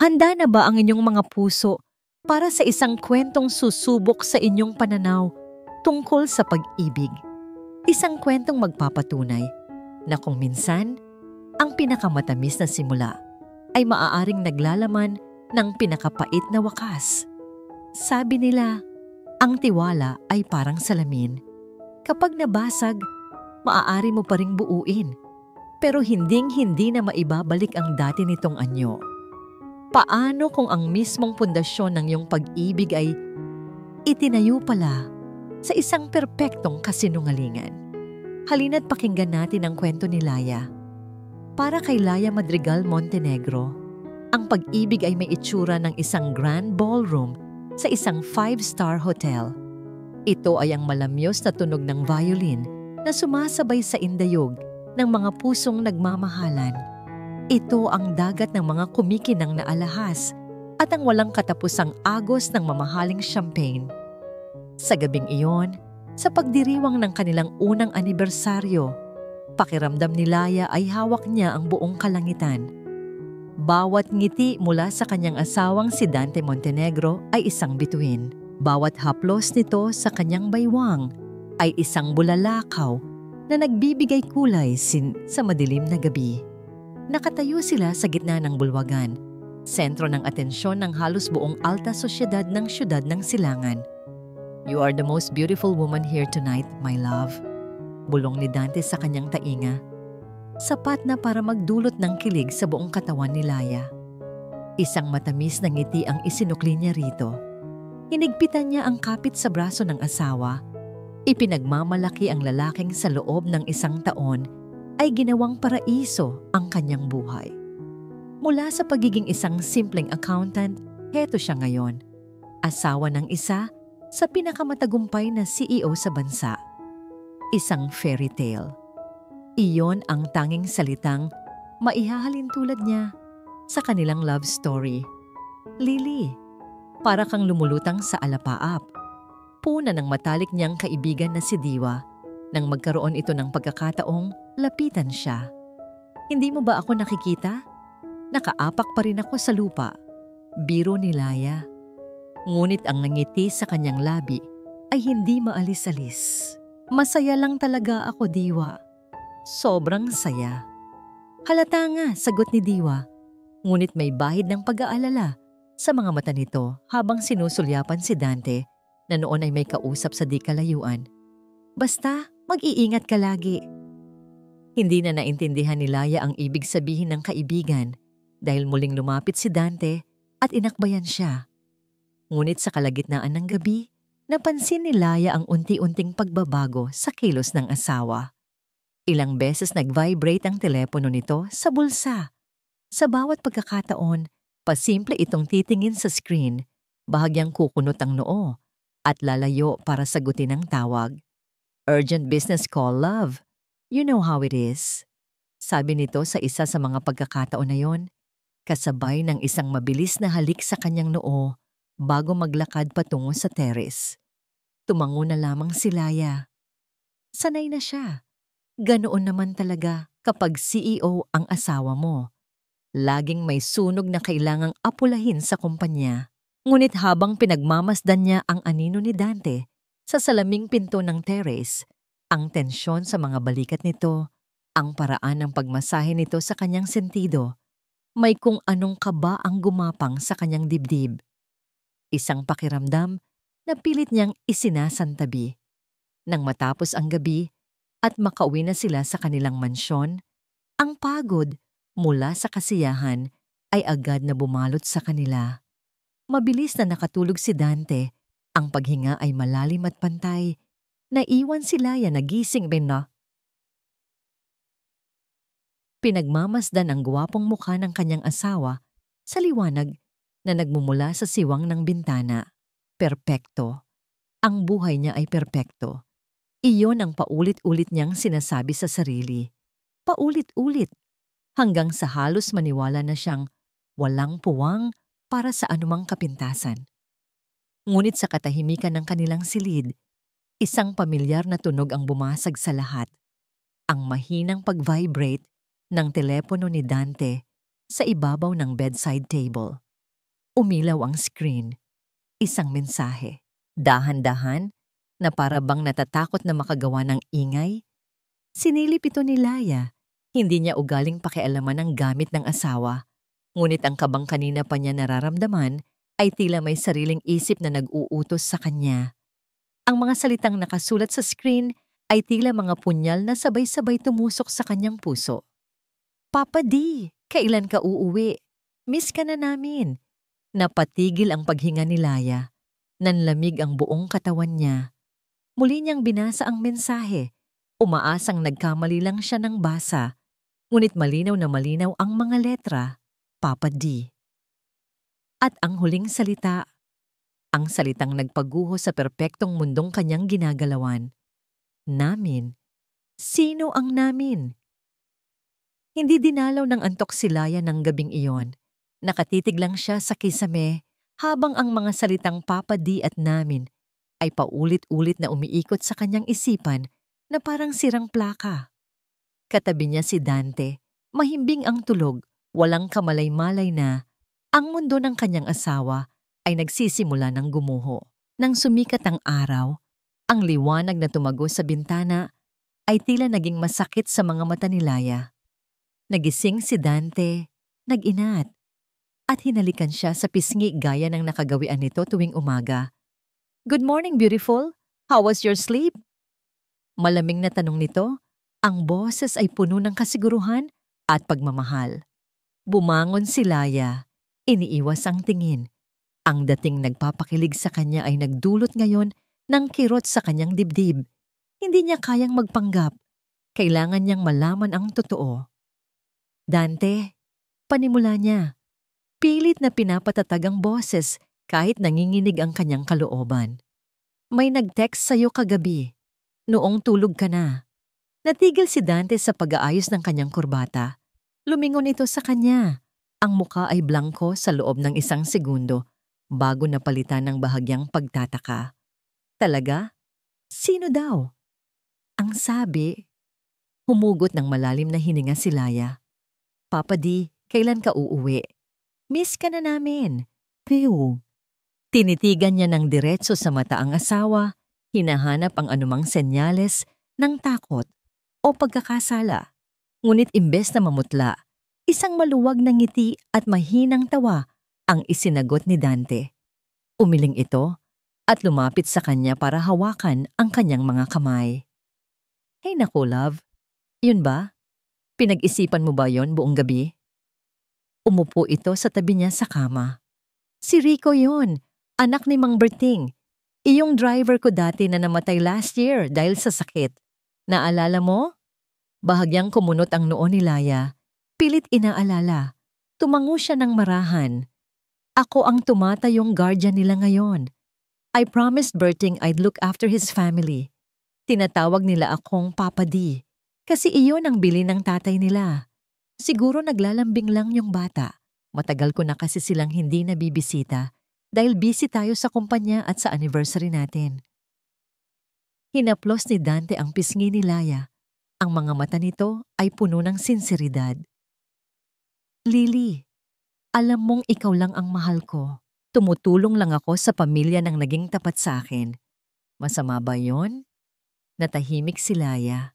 Handa na ba ang inyong mga puso para sa isang kwentong susubok sa inyong pananaw tungkol sa pag-ibig? Isang kwentong magpapatunay na kung minsan, ang pinakamatamis na simula ay maaaring naglalaman ng pinakapait na wakas. Sabi nila, ang tiwala ay parang salamin. Kapag nabasag, maaari mo pa ring buuin, pero hinding-hindi na maibabalik ang dati nitong anyo. Paano kung ang mismong pundasyon ng iyong pag-ibig ay itinayo pala sa isang perpektong kasinungalingan? Halina't pakinggan natin ang kwento ni Laya. Para kay Laya Madrigal Montenegro, ang pag-ibig ay may itsura ng isang grand ballroom sa isang 5-star hotel. Ito ay ang malamyos na tunog ng violin na sumasabay sa indayog ng mga pusong nagmamahalan. Ito ang dagat ng mga kumikinang na alahas at ang walang katapusang agos ng mamahaling champagne. Sa gabing iyon, sa pagdiriwang ng kanilang unang anibersaryo, pakiramdam ni Laya ay hawak niya ang buong kalangitan. Bawat ngiti mula sa kanyang asawang si Dante Montenegro ay isang bituin. Bawat haplos nito sa kanyang baywang ay isang bulalakaw na nagbibigay kulay sa madilim na gabi. Nakatayo sila sa gitna ng bulwagan, sentro ng atensyon ng halos buong alta sosyedad ng siyudad ng Silangan. "You are the most beautiful woman here tonight, my love," bulong ni Dante sa kanyang tainga. Sapat na para magdulot ng kilig sa buong katawan ni Laya. Isang matamis na ngiti ang isinukli niya rito. Hinigpitan niya ang kapit sa braso ng asawa. Ipinagmamalaki ang lalaking sa loob ng 1 taon ay ginawang paraiso ang kanyang buhay. Mula sa pagiging isang simpleng accountant, heto siya ngayon. Asawa ng isa sa pinakamatagumpay na CEO sa bansa. Isang fairy tale. Iyon ang tanging salitang maihahalin tulad niya sa kanilang love story. Lily, para kang lumulutang sa alapaap. Puna ng matalik niyang kaibigan na si Diwa nang magkaroon ito ng pagkakataong lapitan siya. "Hindi mo ba ako nakikita? Nakaapak pa rin ako sa lupa," biro ni Laya. Ngunit ang ngiti sa kanyang labi ay hindi maalis-alis. "Masaya lang talaga ako, Diwa. Sobrang saya." "Halata nga," sagot ni Diwa. Ngunit may bahid ng pag-aalala sa mga mata nito habang sinusulyapan si Dante na noon ay may kausap sa di kalayuan. "Basta, mag-iingat ka lagi." Hindi na naintindihan ni Laya ang ibig sabihin ng kaibigan dahil muling lumapit si Dante at inakbayan siya. Ngunit sa kalagitnaan ng gabi, napansin ni Laya ang unti-unting pagbabago sa kilos ng asawa. Ilang beses nag-vibrate ang telepono nito sa bulsa. Sa bawat pagkakataon, pasimple itong titingin sa screen, bahagyang kukunot ang noo at lalayo para sagutin ang tawag. "Urgent business call, love. You know how it is," sabi nito sa isa sa mga pagkakataon na yon, kasabay ng isang mabilis na halik sa kanyang noo bago maglakad patungo sa terrace. Tumango na lamang si Laya. Sanay na siya. Ganoon naman talaga kapag CEO ang asawa mo. Laging may sunog na kailangang apulahin sa kumpanya. Ngunit habang pinagmamasdan niya ang anino ni Dante sa salaming pinto ng terrace, ang tensyon sa mga balikat nito, ang paraan ng pagmasahe nito sa kanyang sentido, may kung anong kaba ang gumapang sa kanyang dibdib. Isang pakiramdam na pilit niyang isinasantabi. Nang matapos ang gabi at makauwi na sila sa kanilang mansyon, ang pagod mula sa kasiyahan ay agad na bumalot sa kanila. Mabilis na nakatulog si Dante, ang paghinga ay malalim at pantay. Naiwan si Laya na gising na. Pinagmamasdan ang gwapong mukha ng kanyang asawa sa liwanag na nagmumula sa siwang ng bintana. Perpekto. Ang buhay niya ay perpekto. Iyon ang paulit-ulit niyang sinasabi sa sarili. Paulit-ulit. Hanggang sa halos maniwala na siyang walang puwang para sa anumang kapintasan. Ngunit sa katahimikan ng kanilang silid, isang pamilyar na tunog ang bumasag sa lahat. Ang mahinang pag-vibrate ng telepono ni Dante sa ibabaw ng bedside table. Umilaw ang screen. Isang mensahe. Dahan-dahan, na para bang natatakot na makagawa ng ingay. Sinilip ito ni Laya. Hindi niya ugaling pakialaman ang gamit ng asawa. Ngunit ang kabang kanina pa niya nararamdaman ay tila may sariling isip na nag-uutos sa kanya. Ang mga salitang nakasulat sa screen ay tila mga punyal na sabay-sabay tumusok sa kanyang puso. Papa D, kailan ka uuwi? Miss ka na namin. Napatigil ang paghinga ni Laya. Nanlamig ang buong katawan niya. Muli niyang binasa ang mensahe. Umaasang nagkamali lang siya ng basa. Ngunit malinaw na malinaw ang mga letra, Papa D. At ang huling salita, ang salitang nagpaguho sa perpektong mundong kanyang ginagalawan. Namin. Sino ang namin? Hindi dinalaw ng antok si Laya ng gabing iyon. Nakatitig lang siya sa kisame habang ang mga salitang Papa D at namin ay paulit-ulit na umiikot sa kanyang isipan na parang sirang plaka. Katabi niya si Dante, mahimbing ang tulog, walang kamalay-malay na ang mundo ng kanyang asawa ay nagsisimula ng gumuho. Nang sumikat ang araw, ang liwanag na tumago sa bintana ay tila naging masakit sa mga mata ni Laya. Nagising si Dante, nag-inat, at hinalikan siya sa pisngi gaya ng nakagawian nito tuwing umaga. Good morning, beautiful. How was your sleep? Malamig na tanong nito, ang boses ay puno ng kasiguruhan at pagmamahal. Bumangon si Laya, iniiwas ang tingin. Ang dating nagpapakilig sa kanya ay nagdulot ngayon ng kirot sa kanyang dibdib. Hindi niya kayang magpanggap. Kailangan niyang malaman ang totoo. Dante, panimula niya. Pilit na pinapatatag ang boses kahit nanginginig ang kanyang kalooban. May nag-text sa'yo kagabi. Noong tulog ka na. Natigil si Dante sa pag-aayos ng kanyang kurbata. Lumingon ito sa kanya. Ang muka ay blanko sa loob ng 1 segundo bago napalitan ng bahagyang pagtataka. Talaga? Sino daw? Ang sabi, humugot ng malalim na hininga si Laya. Papa D, kailan ka uuwi? Miss ka na namin. Phew. Tinitigan niya ng diretso sa mata ang asawa, hinahanap ang anumang senyales ng takot o pagkakasala. Ngunit imbes na mamutla, isang maluwag na ngiti at mahinang tawa ang isinagot ni Dante. Umiling ito at lumapit sa kanya para hawakan ang kanyang mga kamay. Hey naku, love. Yun ba? Pinag-isipan mo ba yon buong gabi? Umupo ito sa tabi niya sa kama. Si Rico yun, anak ni Mang Berting. Iyong driver ko dati na namatay last year dahil sa sakit. Naalala mo? Bahagyang kumunot ang noo ni Laya. Pilit inaalala. Tumango siya ng marahan. Ako ang tumatayong guardian nila ngayon. I promised Berting I'd look after his family. Tinatawag nila akong Papa D. Kasi iyon ang bilin ng tatay nila. Siguro naglalambing lang yung bata. Matagal ko na kasi silang hindi nabibisita dahil busy tayo sa kumpanya at sa anniversary natin. Hinaplos ni Dante ang pisngi ni Laya. Ang mga mata nito ay puno ng sinseridad. Lily, alam mong ikaw lang ang mahal ko. Tumutulong lang ako sa pamilya ng naging tapat sa akin. Masama ba yon? Natahimik si Laya.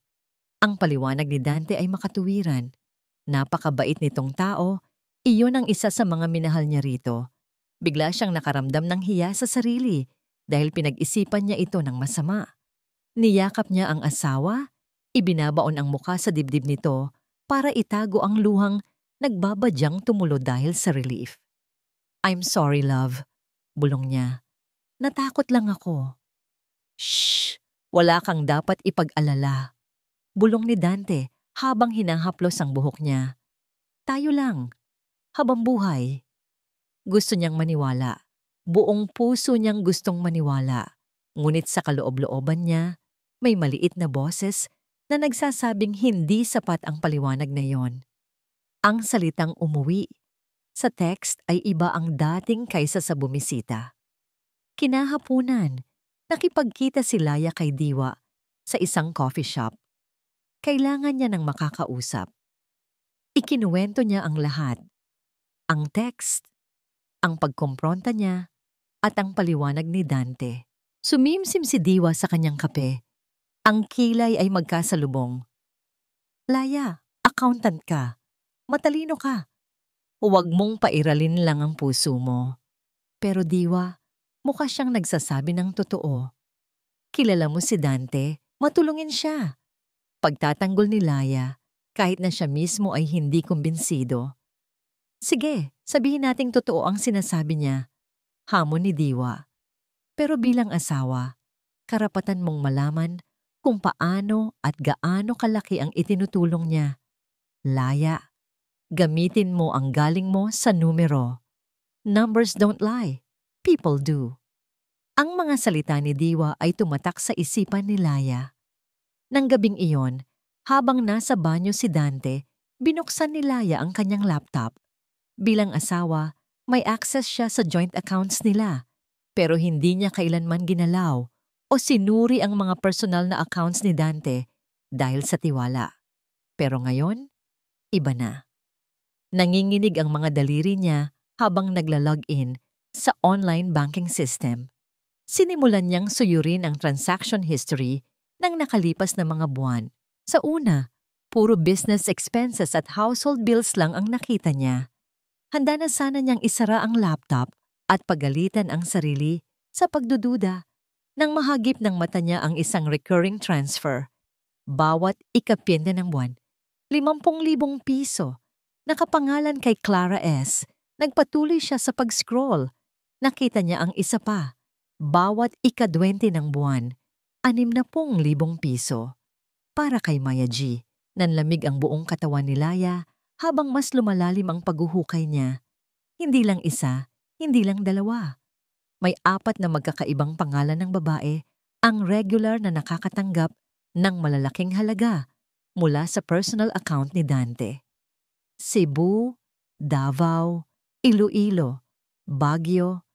Ang paliwanag ni Dante ay makatuwiran. Napakabait nitong tao, iyon ang isa sa mga minahal niya rito. Bigla siyang nakaramdam ng hiya sa sarili dahil pinag-isipan niya ito ng masama. Niyakap niya ang asawa, ibinabaon ang muka sa dibdib nito para itago ang luhang nagbabadyang tumulo dahil sa relief. I'm sorry, love, bulong niya. Natakot lang ako. Shh! Wala kang dapat ipag-alala. Bulong ni Dante habang hinahaplos ang buhok niya. Tayo lang. Habang buhay. Gusto niyang maniwala. Buong puso niyang gustong maniwala. Ngunit sa kaloob-looban niya, may maliit na boses na nagsasabing hindi sapat ang paliwanag na yon. Ang salitang umuwi sa text ay iba ang dating kaysa sa bumisita. Kinahapunan, nakipagkita si Laya kay Diwa sa isang coffee shop. Kailangan niya ng makakausap. Ikinuwento niya ang lahat. Ang text, ang pagkompronta niya, at ang paliwanag ni Dante. Sumimsim si Diwa sa kanyang kape. Ang kilay ay magkasalubong. Laya, accountant ka. Matalino ka. Huwag mong pairalin lang ang puso mo. Pero Diwa, mukha siyang nagsasabi ng totoo. Kilala mo si Dante, matulungin siya. Pagtatanggol ni Laya, kahit na siya mismo ay hindi kumbinsido. Sige, sabihin nating totoo ang sinasabi niya. Hamon ni Diwa. Pero bilang asawa, karapatan mong malaman kung paano at gaano kalaki ang itinutulong niya. Laya, gamitin mo ang galing mo sa numero. Numbers don't lie. People do. Ang mga salita ni Diwa ay tumatak sa isipan ni Laya. Nang gabing iyon, habang nasa banyo si Dante, binuksan ni Laya ang kanyang laptop. Bilang asawa, may access siya sa joint accounts nila, pero hindi niya kailanman ginalaw o sinuri ang mga personal na accounts ni Dante dahil sa tiwala. Pero ngayon, iba na. Nanginginig ang mga daliri niya habang nagla-login sa online banking system. Sinimulan niyang suyurin ang transaction history ng nakalipas na mga buwan. Sa una, puro business expenses at household bills lang ang nakita niya. Handa na sana niyang isara ang laptop at pagalitan ang sarili sa pagdududa nang mahagip ng mata niya ang isang recurring transfer. Bawat ika-20 ng buwan, 50,000 piso. Nakapangalan kay Clara S. Nagpatuloy siya sa pag-scroll. Nakita niya ang isa pa. Bawat ika-20 ng buwan, 60,000 piso. Para kay Maya G. Nanlamig ang buong katawan ni Laya habang mas lumalalim ang paghuhukay niya. Hindi lang isa, hindi lang dalawa. May 4 na magkakaibang pangalan ng babae ang regular na nakakatanggap ng malalaking halaga mula sa personal account ni Dante. Cebu, Davao, Iloilo, Baguio,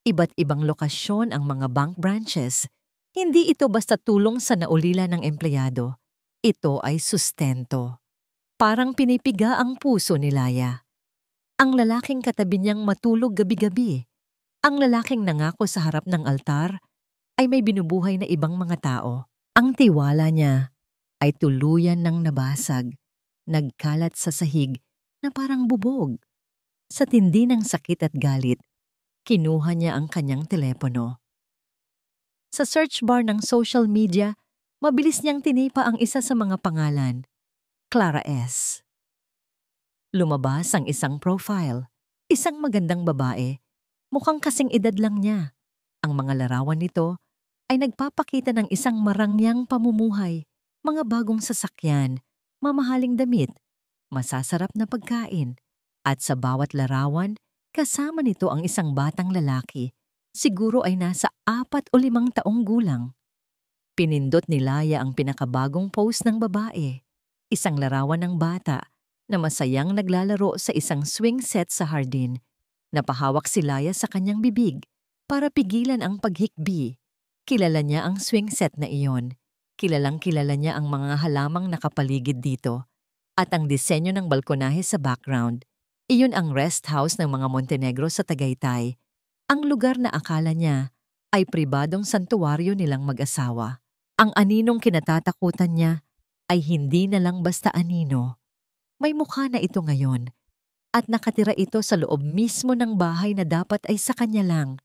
iba't ibang lokasyon ang mga bank branches. Hindi ito basta tulong sa naulila ng empleyado. Ito ay sustento. Parang pinipiga ang puso ni Laya. Ang lalaking katabi niyang matulog gabi-gabi. Ang lalaking nangako sa harap ng altar ay may binubuhay na ibang mga tao. Ang tiwala niya ay tuluyan ng nabasag, nagkalat sa sahig na parang bubog. Sa tindi ng sakit at galit, kinuha niya ang kanyang telepono. Sa search bar ng social media, mabilis niyang tinipa ang isa sa mga pangalan, Clara S. Lumabas ang isang profile, isang magandang babae, mukhang kasing edad lang niya. Ang mga larawan nito ay nagpapakita ng isang marangyang pamumuhay, mga bagong sasakyan, mamahaling damit, masasarap na pagkain, at sa bawat larawan, kasama nito ang isang batang lalaki, siguro ay nasa 4 o 5 taong gulang. Pinindot ni Laya ang pinakabagong post ng babae, isang larawan ng bata na masayang naglalaro sa isang swing set sa hardin. Napahawak si Laya sa kanyang bibig para pigilan ang paghikbi. Kilala niya ang swing set na iyon. Kilalang kilala niya ang mga halamang nakapaligid dito at ang disenyo ng balkonahe sa background. Iyon ang rest house ng mga Montenegro sa Tagaytay. Ang lugar na akala niya ay pribadong santuwaryo nilang mag-asawa. Ang aninong kinatatakutan niya ay hindi na lang basta anino. May mukha na ito ngayon at nakatira ito sa loob mismo ng bahay na dapat ay sa kanya lang.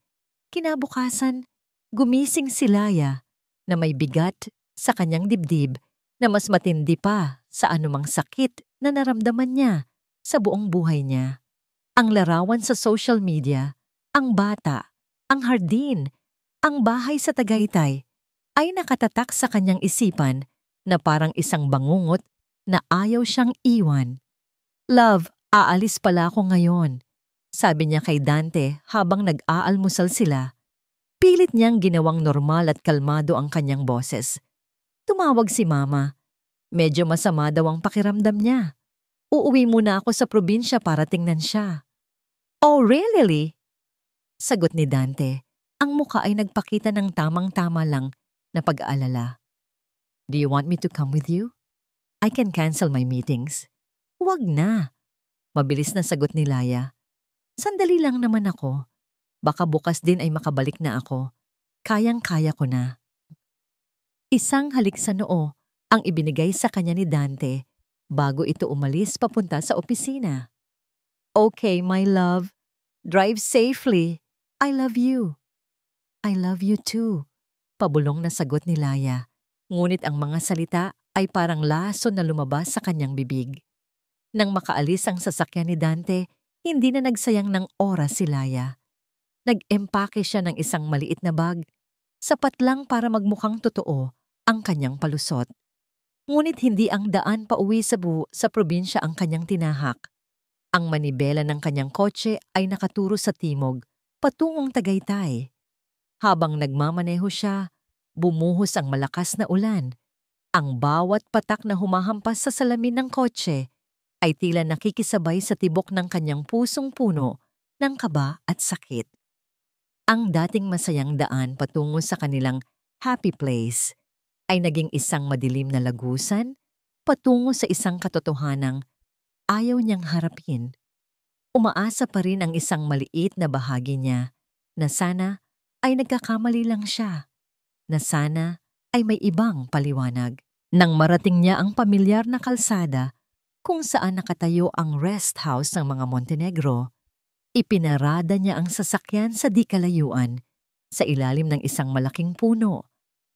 Kinabukasan, gumising si Laya na may bigat sa kanyang dibdib na mas matindi pa sa anumang sakit na naramdaman niya sa buong buhay niya. Ang larawan sa social media, ang bata, ang hardin, ang bahay sa Tagaytay ay nakatatak sa kanyang isipan na parang isang bangungot na ayaw siyang iwan. Love, aalis pala ako ngayon, sabi niya kay Dante habang nag-aalmusal sila. Pilit niyang ginawang normal at kalmado ang kanyang boses. Tumawag si Mama. Medyo masama daw ang pakiramdam niya. Uuwi muna ako sa probinsya para tingnan siya. Oh, really? Sagot ni Dante. Ang muka ay nagpakita ng tamang-tama lang na pag-aalala. Do you want me to come with you? I can cancel my meetings. Huwag na. Mabilis na sagot ni Laya. Sandali lang naman ako. Baka bukas din ay makabalik na ako. Kayang-kaya ko na. Isang halik sa noo ang ibinigay sa kanya ni Dante bago ito umalis papunta sa opisina. Okay, my love. Drive safely. I love you. I love you too. Pabulong na sagot ni Laya. Ngunit ang mga salita ay parang lason na lumabas sa kanyang bibig. Nang makaalis ang sasakyan ni Dante, hindi na nagsayang ng oras si Laya. Nag-empake siya ng isang maliit na bag, sapat lang para magmukhang totoo ang kanyang palusot. Ngunit hindi ang daan pauwi sa probinsya ang kanyang tinahak. Ang manibela ng kanyang kotse ay nakaturo sa timog, patungong Tagaytay. Habang nagmamaneho siya, bumuhos ang malakas na ulan. Ang bawat patak na humahampas sa salamin ng kotse ay tila nakikisabay sa tibok ng kanyang pusong puno ng kaba at sakit. Ang dating masayang daan patungo sa kanilang happy place ay naging isang madilim na lagusan patungo sa isang katotohanang ayaw niyang harapin. Umaasa pa rin ang isang maliit na bahagi niya na sana ay nagkakamali lang siya, na sana ay may ibang paliwanag. Nang marating niya ang pamilyar na kalsada kung saan nakatayo ang rest house ng mga Montenegro, ipinarada niya ang sasakyan sa di kalayuan sa ilalim ng isang malaking puno,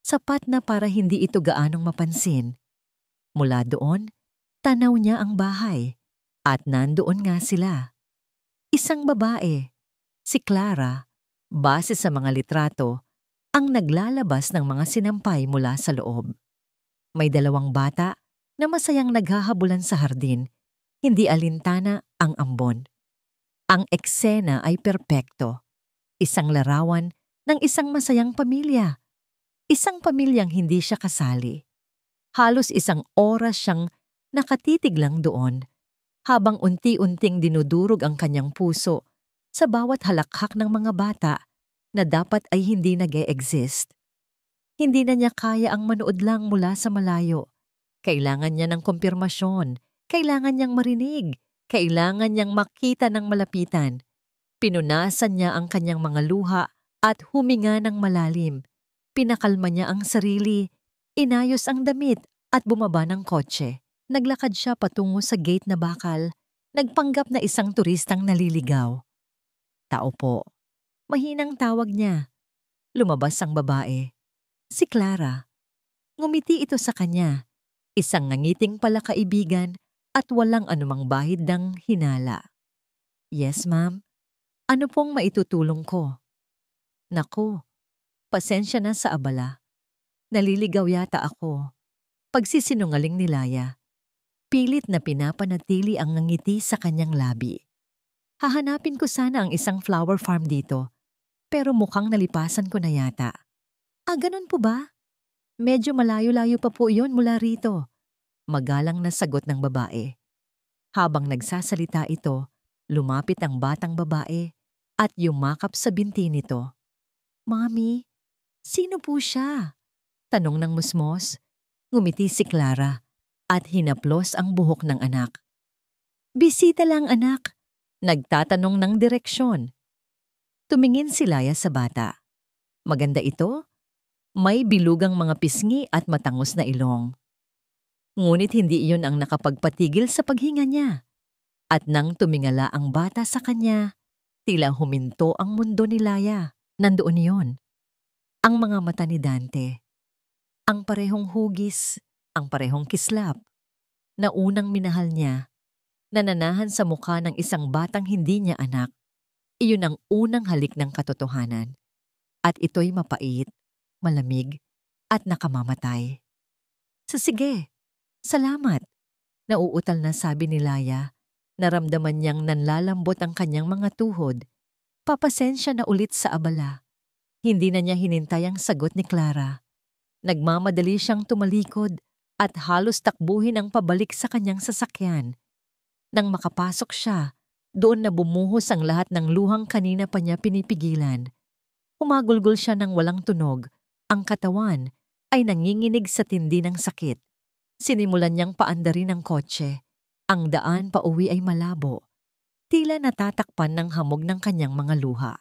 sapat na para hindi ito gaanong mapansin. Mula doon, tanaw niya ang bahay at nandoon nga sila. Isang babae, si Clara, base sa mga litrato, ang naglalabas ng mga sinampay mula sa loob. May 2 bata na masayang naghahabulan sa hardin, hindi alintana ang ambon. Ang eksena ay perpekto. Isang larawan ng isang masayang pamilya. Isang pamilyang hindi siya kasali. Halos 1 oras siyang nakatitig lang doon, habang unti-unting dinudurog ang kanyang puso sa bawat halakhak ng mga bata na dapat ay hindi nag-e-exist. Hindi na niya kaya ang manood lang mula sa malayo. Kailangan niya ng kumpirmasyon, kailangan niyang marinig, kailangan niyang makita ng malapitan. Pinunasan niya ang kanyang mga luha at huminga ng malalim. Pinakalma niya ang sarili, inayos ang damit at bumaba ng kotse. Naglakad siya patungo sa gate na bakal, nagpanggap na isang turistang naliligaw. Tao po. Mahinang tawag niya. Lumabas ang babae. Si Clara. Ngumiti ito sa kanya. Isang nangiting palakaibigan at walang anumang bahid ng hinala. Yes, ma'am. Ano pong maitutulong ko? Naku, pasensya na sa abala. Naliligaw yata ako. Pagsisinungaling ni Laya. Pilit na pinapanatili ang ngiti sa kanyang labi. Hahanapin ko sana ang isang flower farm dito, pero mukhang nalipasan ko na yata. Ganun po ba? Medyo malayo-layo pa po iyon mula rito. Magalang na sagot ng babae. Habang nagsasalita ito, lumapit ang batang babae at yumakap sa binti nito. Mami, sino po siya? Tanong ng musmos. Ngumiti si Clara at hinaplos ang buhok ng anak. Bisita lang, anak. Nagtatanong ng direksyon. Tumingin si Laya sa bata. Maganda ito? May bilugang mga pisngi at matangos na ilong. Ngunit hindi iyon ang nakapagpatigil sa paghinga niya. At nang tumingala ang bata sa kanya, tila huminto ang mundo ni Laya. Nandoon iyon. Ang mga mata ni Dante. Ang parehong hugis, ang parehong kislap. Na unang minahal niya, nananahan sa mukha ng isang batang hindi niya anak. Iyon ang unang halik ng katotohanan. At ito'y mapait, malamig, at nakamamatay. Sige, salamat. Nauutal na sabi ni Laya. Naramdaman niyang nanlalambot ang kanyang mga tuhod. Papasensya na ulit sa abala. Hindi na niya hinintay ang sagot ni Clara. Nagmamadali siyang tumalikod at halos takbuhin ang pabalik sa kanyang sasakyan. Nang makapasok siya, doon na bumuhos ang lahat ng luhang kanina pa niya pinipigilan. Humagulgol siya ng walang tunog. Ang katawan ay nanginginig sa tindi ng sakit. Sinimulan niyang paandarin ang kotse. Ang daan pauwi ay malabo. Tila natatakpan ng hamog ng kanyang mga luha.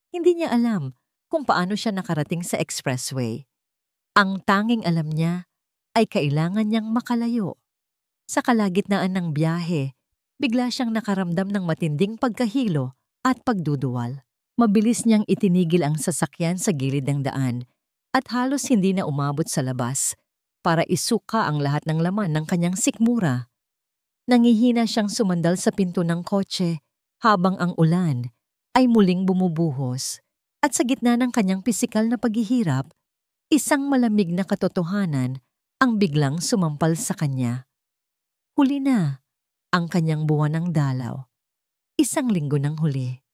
Hindi niya alam kung paano siya nakarating sa expressway. Ang tanging alam niya ay kailangan niyang makalayo. Sa kalagitnaan ng biyahe, bigla siyang nakaramdam ng matinding pagkahilo at pagduduwal. Mabilis niyang itinigil ang sasakyan sa gilid ng daan at halos hindi na umabot sa labas para isuka ang lahat ng laman ng kanyang sikmura. Nangihina siyang sumandal sa pinto ng kotse habang ang ulan ay muling bumubuhos at sa gitna ng kanyang pisikal na paghihirap, isang malamig na katotohanan ang biglang sumampal sa kanya. Huli na ang kanyang buwan ng dalaw. Isang linggo ng huli.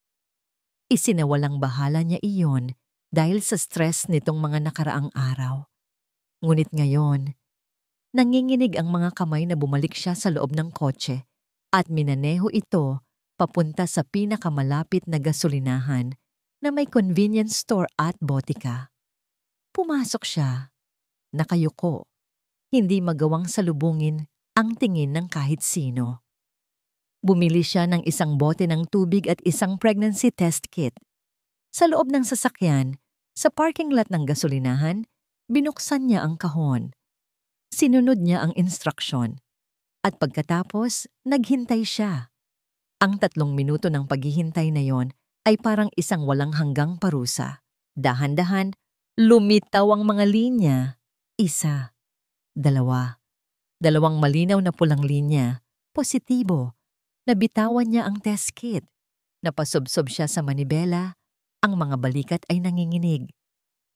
Isinawalang bahala niya iyon dahil sa stress nitong mga nakaraang araw. Ngunit ngayon, nanginginig ang mga kamay na bumalik siya sa loob ng kotse at minaneho ito papunta sa pinakamalapit na gasolinahan na may convenience store at botika. Pumasok siya, nakayuko, hindi magawang salubungin ang tingin ng kahit sino. Bumili siya ng isang bote ng tubig at isang pregnancy test kit. Sa loob ng sasakyan, sa parking lot ng gasolinahan, binuksan niya ang kahon. Sinunod niya ang instruksyon. At pagkatapos, naghintay siya. Ang 3 minuto ng paghihintay na yon ay parang isang walang hanggang parusa. Dahan-dahan, lumitaw ang mga linya. 1, 2, 2 malinaw na pulang linya. Positibo. Nabitawan niya ang test kit. Napasubsob siya sa manibela. Ang mga balikat ay nanginginig.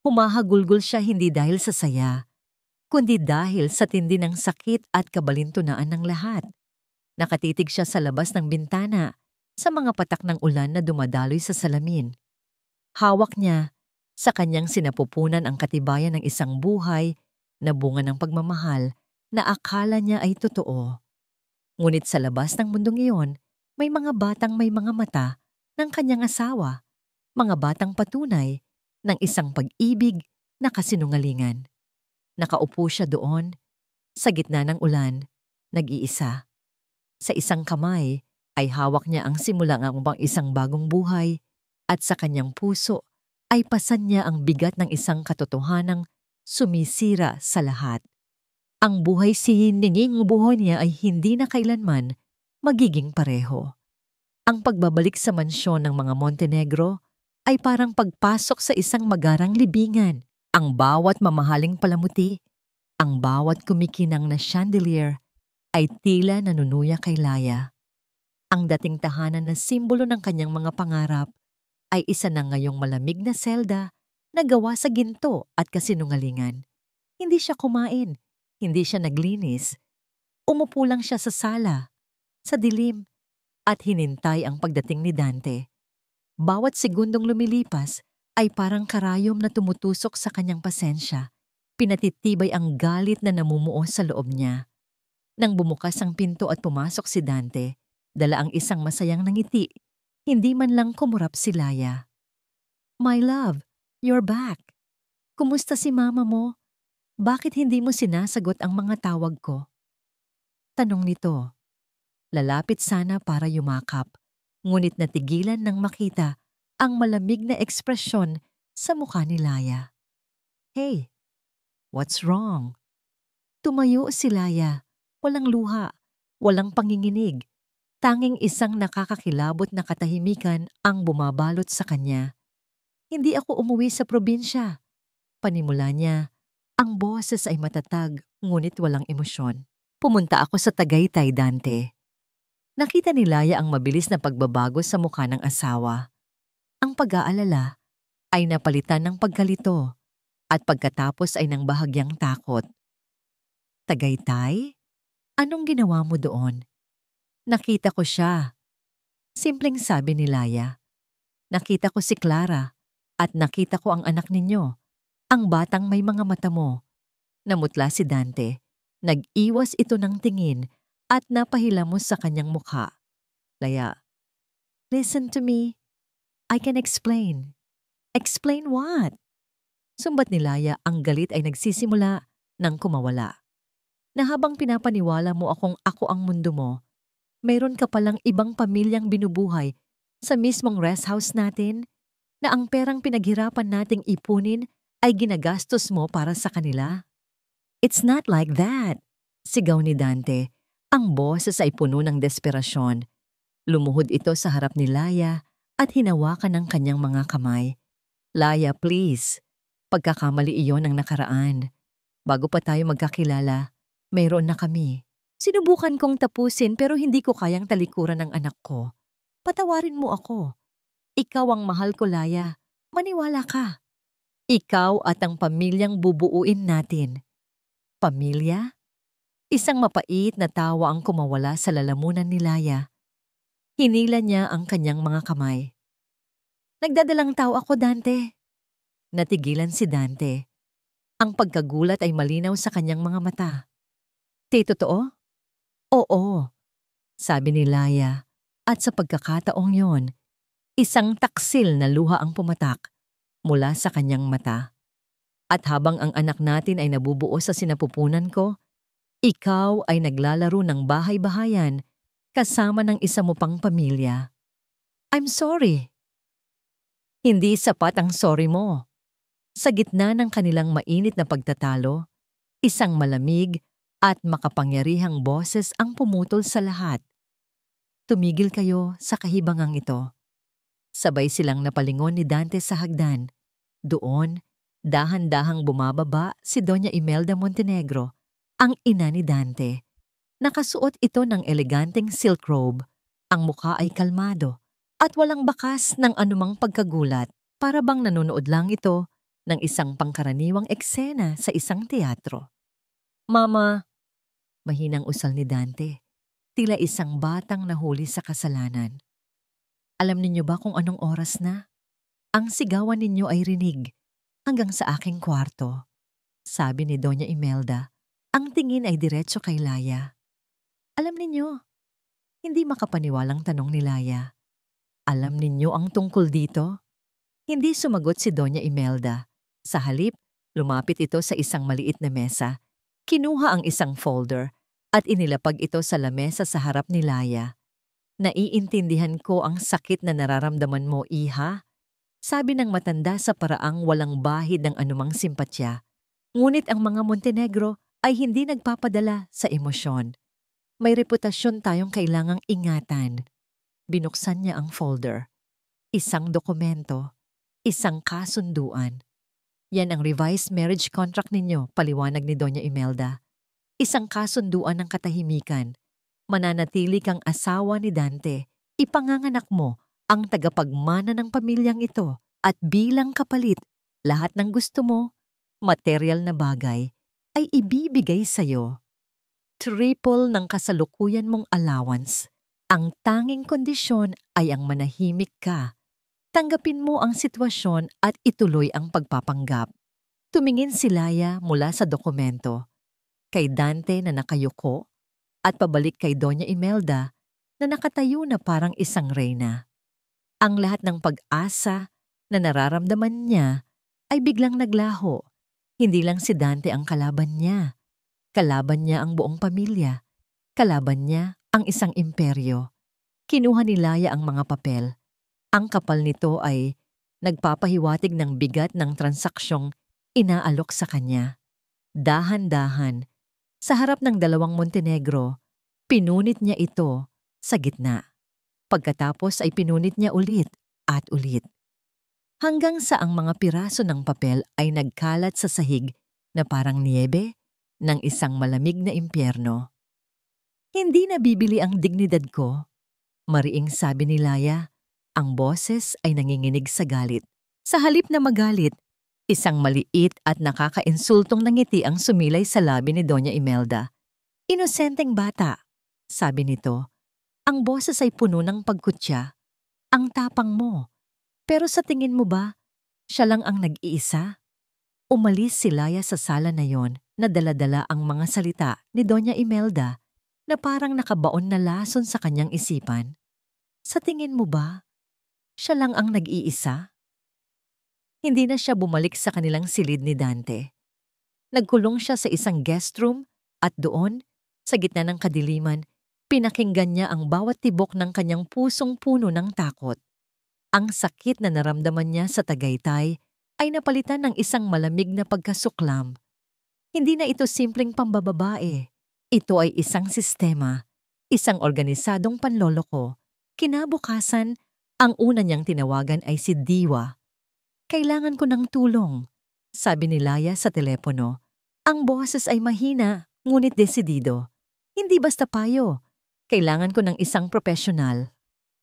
Humahagulgol siya hindi dahil sa saya, kundi dahil sa tindi ng sakit at kabalintunaan ng lahat. Nakatitig siya sa labas ng bintana, sa mga patak ng ulan na dumadaloy sa salamin. Hawak niya, sa kanyang sinapupunan ang katibayan ng isang buhay na bunga ng pagmamahal na akala niya ay totoo. Ngunit sa labas ng mundong iyon, may mga batang may mga mata ng kanyang asawa, mga batang patunay ng isang pag-ibig na kasinungalingan. Nakaupo siya doon, sa gitna ng ulan, nag-iisa. Sa isang kamay ay hawak niya ang simulang isang bagong buhay at sa kanyang puso ay pasan niya ang bigat ng isang katotohanang sumisira sa lahat. Ang buhay sininging buhay niya ay hindi na kailanman magiging pareho. Ang pagbabalik sa mansyon ng mga Montenegro ay parang pagpasok sa isang magarang libingan. Ang bawat mamahaling palamuti, ang bawat kumikinang na chandelier ay tila nanunuya kay Laya. Ang dating tahanan na simbolo ng kanyang mga pangarap ay isa na ngayong malamig na selda na gawa sa ginto at kasinungalingan. Hindi siya kumain, hindi siya naglinis. Umupo lang siya sa sala, sa dilim, at hinintay ang pagdating ni Dante. Bawat segundong lumilipas ay parang karayom na tumutusok sa kanyang pasensya. Pinatitibay ang galit na namumuo sa loob niya. Nang bumukas ang pinto at pumasok si Dante, dala ang isang masayang ngiti. Hindi man lang kumurap si Laya. "My love, you're back. Kumusta si mama mo? Bakit hindi mo sinasagot ang mga tawag ko?" Tanong nito. Lalapit sana para yumakap, ngunit natigilan nang makita ang malamig na ekspresyon sa mukha ni Laya. "Hey, what's wrong?" Tumayo si Laya, walang luha, walang panginginig. Tanging isang nakakakilabot na katahimikan ang bumabalot sa kanya. "Hindi ako umuwi sa probinsya." Panimula niya, ang boses ay matatag ngunit walang emosyon. "Pumunta ako sa Tagaytay, Dante." Nakita ni Laya ang mabilis na pagbabago sa mukha ng asawa. Ang pag-aalala ay napalitan ng pagkalito at pagkatapos ay ng bahagyang takot. "Tagaytay? Anong ginawa mo doon?" "Nakita ko siya." Simpleng sabi ni Laya. "Nakita ko si Clara at nakita ko ang anak ninyo, ang batang may mga mata mo." Namutla si Dante. Nag-iwas ito ng tingin at napahilamos sa kanyang mukha. "Laya, listen to me. I can explain." "Explain what?" Sumbat ni Laya, ang galit ay nagsisimula nang kumawala. "Na habang pinapaniwala mo akong ako ang mundo mo, mayroon ka palang ibang pamilyang binubuhay sa mismong rest house natin na ang perang pinaghirapan nating ipunin ay ginagastos mo para sa kanila. It's not like that, sigaw ni Dante. Ang boses ay puno ng desperasyon. Lumuhod ito sa harap ni Laya at hinawakan ng kanyang mga kamay. Laya, please. Pagkakamali iyon ang nakaraan. Bago pa tayo magkakilala, mayroon na kami. Sinubukan kong tapusin pero hindi ko kayang talikuran ng anak ko. Patawarin mo ako. Ikaw ang mahal ko, Laya. Maniwala ka. Ikaw at ang pamilyang bubuuin natin. Pamilya? Isang mapait na tawa ang kumawala sa lalamunan ni Laya. Hinila niya ang kanyang mga kamay. Nagdadalang tao ako, Dante. Natigilan si Dante. Ang pagkagulat ay malinaw sa kanyang mga mata. Totoo? Oo, sabi ni Laya. At sa pagkakataong yon, isang taksil na luha ang pumatak mula sa kanyang mata. At habang ang anak natin ay nabubuo sa sinapupunan ko, ikaw ay naglalaro ng bahay-bahayan kasama ng isa mo pang pamilya. I'm sorry. Hindi sapat ang sorry mo. Sa gitna ng kanilang mainit na pagtatalo, isang malamig at makapangyarihang boses ang pumutol sa lahat. Tumigil kayo sa kahibangang ito. Sabay silang napalingon ni Dante sa hagdan. Doon, dahan-dahang bumababa si Doña Imelda Montenegro, ang ina ni Dante. Nakasuot ito ng eleganteng silk robe. Ang mukha ay kalmado at walang bakas ng anumang pagkagulat. Para bang nanonood lang ito ng isang pangkaraniwang eksena sa isang teatro. Mama, mahinang usal ni Dante, tila isang batang nahuli sa kasalanan. Alam ninyo ba kung anong oras na? Ang sigawan ninyo ay rinig hanggang sa aking kwarto, sabi ni Doña Imelda. Ang tingin ay diretso kay Laya. Alam ninyo, hindi makapaniwalang tanong ni Laya. Alam ninyo ang tungkol dito? Hindi sumagot si Doña Imelda. Sa halip, lumapit ito sa isang maliit na mesa. Kinuha ang isang folder at inilapag ito sa lamesa sa harap ni Laya. Naiintindihan ko ang sakit na nararamdaman mo, iha. Sabi ng matanda sa paraang walang bahid ng anumang simpatya. Ngunit ang mga Montenegro ay hindi nagpapadala sa emosyon. May reputasyon tayong kailangang ingatan. Binuksan niya ang folder. Isang dokumento, isang kasunduan. Yan ang revised marriage contract ninyo, paliwanag ni Doña Imelda. Isang kasunduan ng katahimikan. Mananatili kang asawa ni Dante. Ipanganganak mo ang tagapagmana ng pamilyang ito at bilang kapalit, lahat ng gusto mo, material na bagay, ay ibibigay sa'yo. Triple ng kasalukuyan mong allowance. Ang tanging kondisyon ay ang manahimik ka. Tanggapin mo ang sitwasyon at ituloy ang pagpapanggap. Tumingin si Laya mula sa dokumento, kay Dante na nakayuko, at pabalik kay Doña Imelda na nakatayo na parang isang reyna. Ang lahat ng pag-asa na nararamdaman niya ay biglang naglaho. Hindi lang si Dante ang kalaban niya. Kalaban niya ang buong pamilya. Kalaban niya ang isang imperyo. Kinuha ni Laya ang mga papel. Ang kapal nito ay nagpapahiwatig ng bigat ng transaksyong inaalok sa kanya. Dahan-dahan, sa harap ng dalawang Montenegro, pinunit niya ito sa gitna. Pagkatapos ay pinunit niya ulit at ulit. Hanggang sa ang mga piraso ng papel ay nagkalat sa sahig na parang niyebe ng isang malamig na impyerno. Hindi nabibili ang dignidad ko, mariing sabi ni Laya. Ang boses ay nanginginig sa galit. Sa halip na magalit, isang maliit at nakakainsultong ngiti ang sumilay sa labi ni Doña Imelda. Inosenteng bata, sabi nito. Ang boses ay puno ng pagkutya. Ang tapang mo. Pero sa tingin mo ba, siya lang ang nag-iisa? Umalis si Laya sa sala na yon na dala-dala ang mga salita ni Doña Imelda na parang nakabaon na lason sa kanyang isipan. Sa tingin mo ba, siya lang ang nag-iisa? Hindi na siya bumalik sa kanilang silid ni Dante. Nagkulong siya sa isang guest room at doon, sa gitna ng kadiliman, Pinakinggan niya ang bawat tibok ng kanyang pusong puno ng takot. Ang sakit na naramdaman niya sa Tagaytay ay napalitan ng isang malamig na pagkasuklam. Hindi na ito simpleng pambababae. Ito ay isang sistema, isang organisadong panloloko. Kinabukasan, ang una niyang tinawagan ay si Diwa. "Kailangan ko ng tulong," sabi ni Laya sa telepono. Ang boses ay mahina, ngunit desidido. "Hindi basta payo. Kailangan ko ng isang profesional."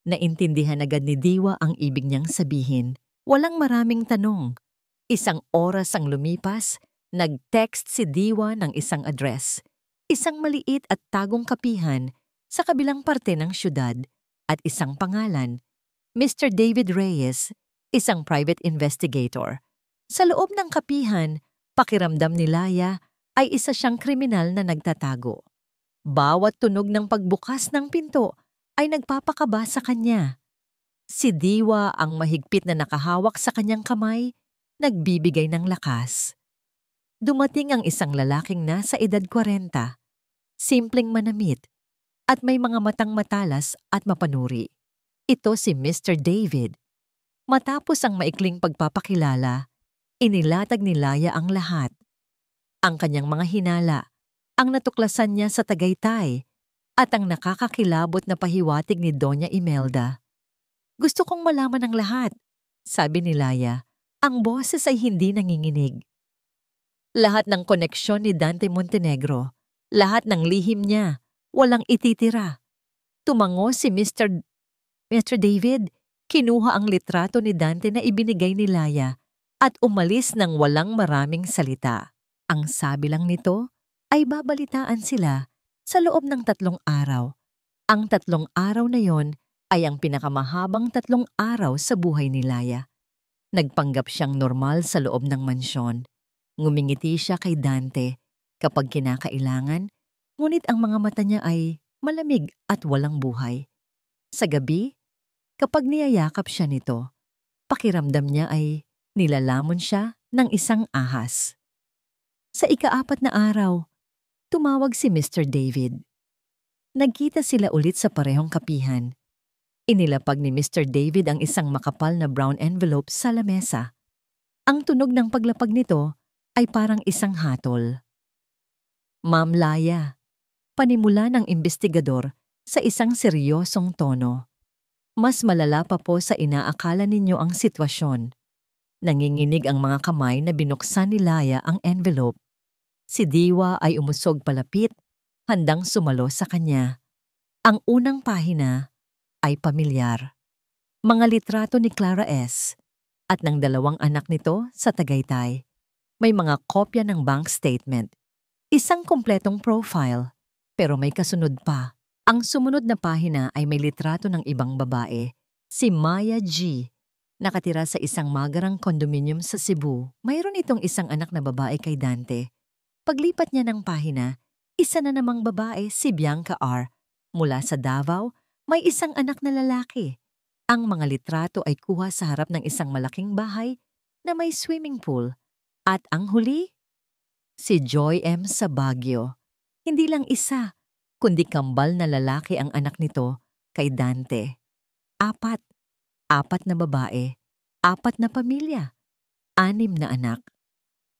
Naintindihan agad ni Diwa ang ibig niyang sabihin. Walang maraming tanong. Isang oras ang lumipas, nag-text si Diwa ng isang address. Isang maliit at tagong kapihan sa kabilang parte ng syudad at isang pangalan, Mr. David Reyes, isang private investigator. Sa loob ng kapihan, pakiramdam ni Laya ay isa siyang kriminal na nagtatago. Bawat tunog ng pagbukas ng pinto ay nagpapakaba sa kanya. Si Diwa, ang mahigpit na nakahawak sa kanyang kamay, nagbibigay ng lakas. Dumating ang isang lalaking nasa edad 40, simpleng manamit, at may mga matang matalas at mapanuri. Ito si Mr. David. Matapos ang maikling pagpapakilala, inilatag ni Laya ang lahat. Ang kanyang mga hinala, ang natuklasan niya sa Tagaytay, at ang nakakakilabot na pahiwatig ni Doña Imelda. "Gusto kong malaman ang lahat," sabi ni Laya. Ang boses ay hindi nanginginig. Lahat ng koneksyon ni Dante Montenegro, lahat ng lihim niya, walang ititira. Tumango si Mr. David, kinuha ang litrato ni Dante na ibinigay ni Laya at umalis ng walang maraming salita. Ang sabi lang nito ay babalitaan sila sa loob ng 3 araw. Ang 3 araw na yon ay ang pinakamahabang 3 araw sa buhay ni Laya. Nagpanggap siyang normal sa loob ng mansyon. Ngumingiti siya kay Dante kapag kinakailangan, ngunit ang mga mata niya ay malamig at walang buhay. Sa gabi, kapag niyayakap siya nito, pakiramdam niya ay nilalamon siya ng isang ahas. Sa ika-4 na araw, tumawag si Mr. David. Nagkita sila ulit sa parehong kapihan. Inilapag ni Mr. David ang isang makapal na brown envelope sa lamesa. Ang tunog ng paglapag nito ay parang isang hatol. "Ma'am Laya," panimula ng imbestigador sa isang seryosong tono. "Mas malala pa po sa inaakala ninyo ang sitwasyon." Nanginginig ang mga kamay na binuksan ni Laya ang envelope. Si Diwa ay umusog palapit, handang sumalo sa kanya. Ang unang pahina ay pamilyar. Mga litrato ni Clara S. at ng 2 anak nito sa Tagaytay. May mga kopya ng bank statement. Isang kumpletong profile, pero may kasunod pa. Ang sumunod na pahina ay may litrato ng ibang babae, si Maya G. Nakatira sa isang magarang condominium sa Cebu. Mayroon itong isang anak na babae kay Dante. Paglipat niya ng pahina, isa na namang babae, si Bianca R. Mula sa Davao, may isang anak na lalaki. Ang mga litrato ay kuha sa harap ng isang malaking bahay na may swimming pool. At ang huli, si Joy M. sa Baguio. Hindi lang isa, kundi kambal na lalaki ang anak nito kay Dante. 4 na babae, 4 na pamilya, 6 na anak.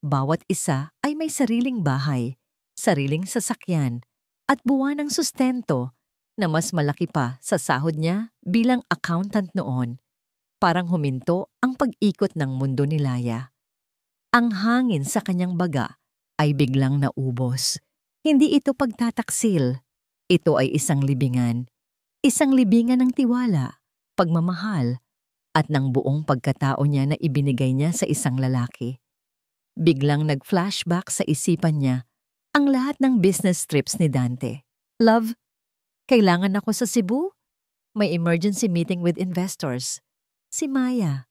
Bawat isa ay may sariling bahay, sariling sasakyan, at buwan ng sustento na mas malaki pa sa sahod niya bilang accountant noon. Parang huminto ang pag-ikot ng mundo ni Laya. Ang hangin sa kanyang baga ay biglang naubos. Hindi ito pagtataksil. Ito ay isang libingan. Isang libingan ng tiwala, pagmamahal, at ng buong pagkatao niya na ibinigay niya sa isang lalaki. Biglang nag-flashback sa isipan niya ang lahat ng business trips ni Dante. "Love, kailangan ako sa Cebu. May emergency meeting with investors." Si Maya,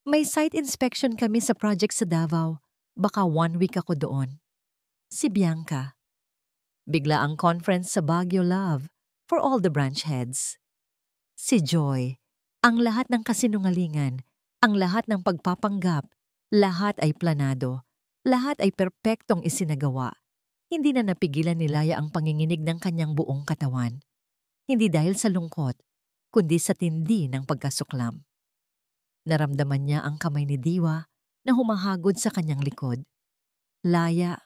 "May site inspection kami sa project sa Davao. Baka 1 week ako doon." Si Bianca, "Bigla ang conference sa Baguio, love, for all the branch heads." Si Joy, "Ang lahat ng kasinungalingan, ang lahat ng pagpapanggap, lahat ay planado, lahat ay perpektong isinagawa." Hindi na napigilan ni Laya ang panginginig ng kanyang buong katawan. Hindi dahil sa lungkot, kundi sa tindi ng pagkasuklam. Naramdaman niya ang kamay ni Diwa na humahagod sa kanyang likod. Laya,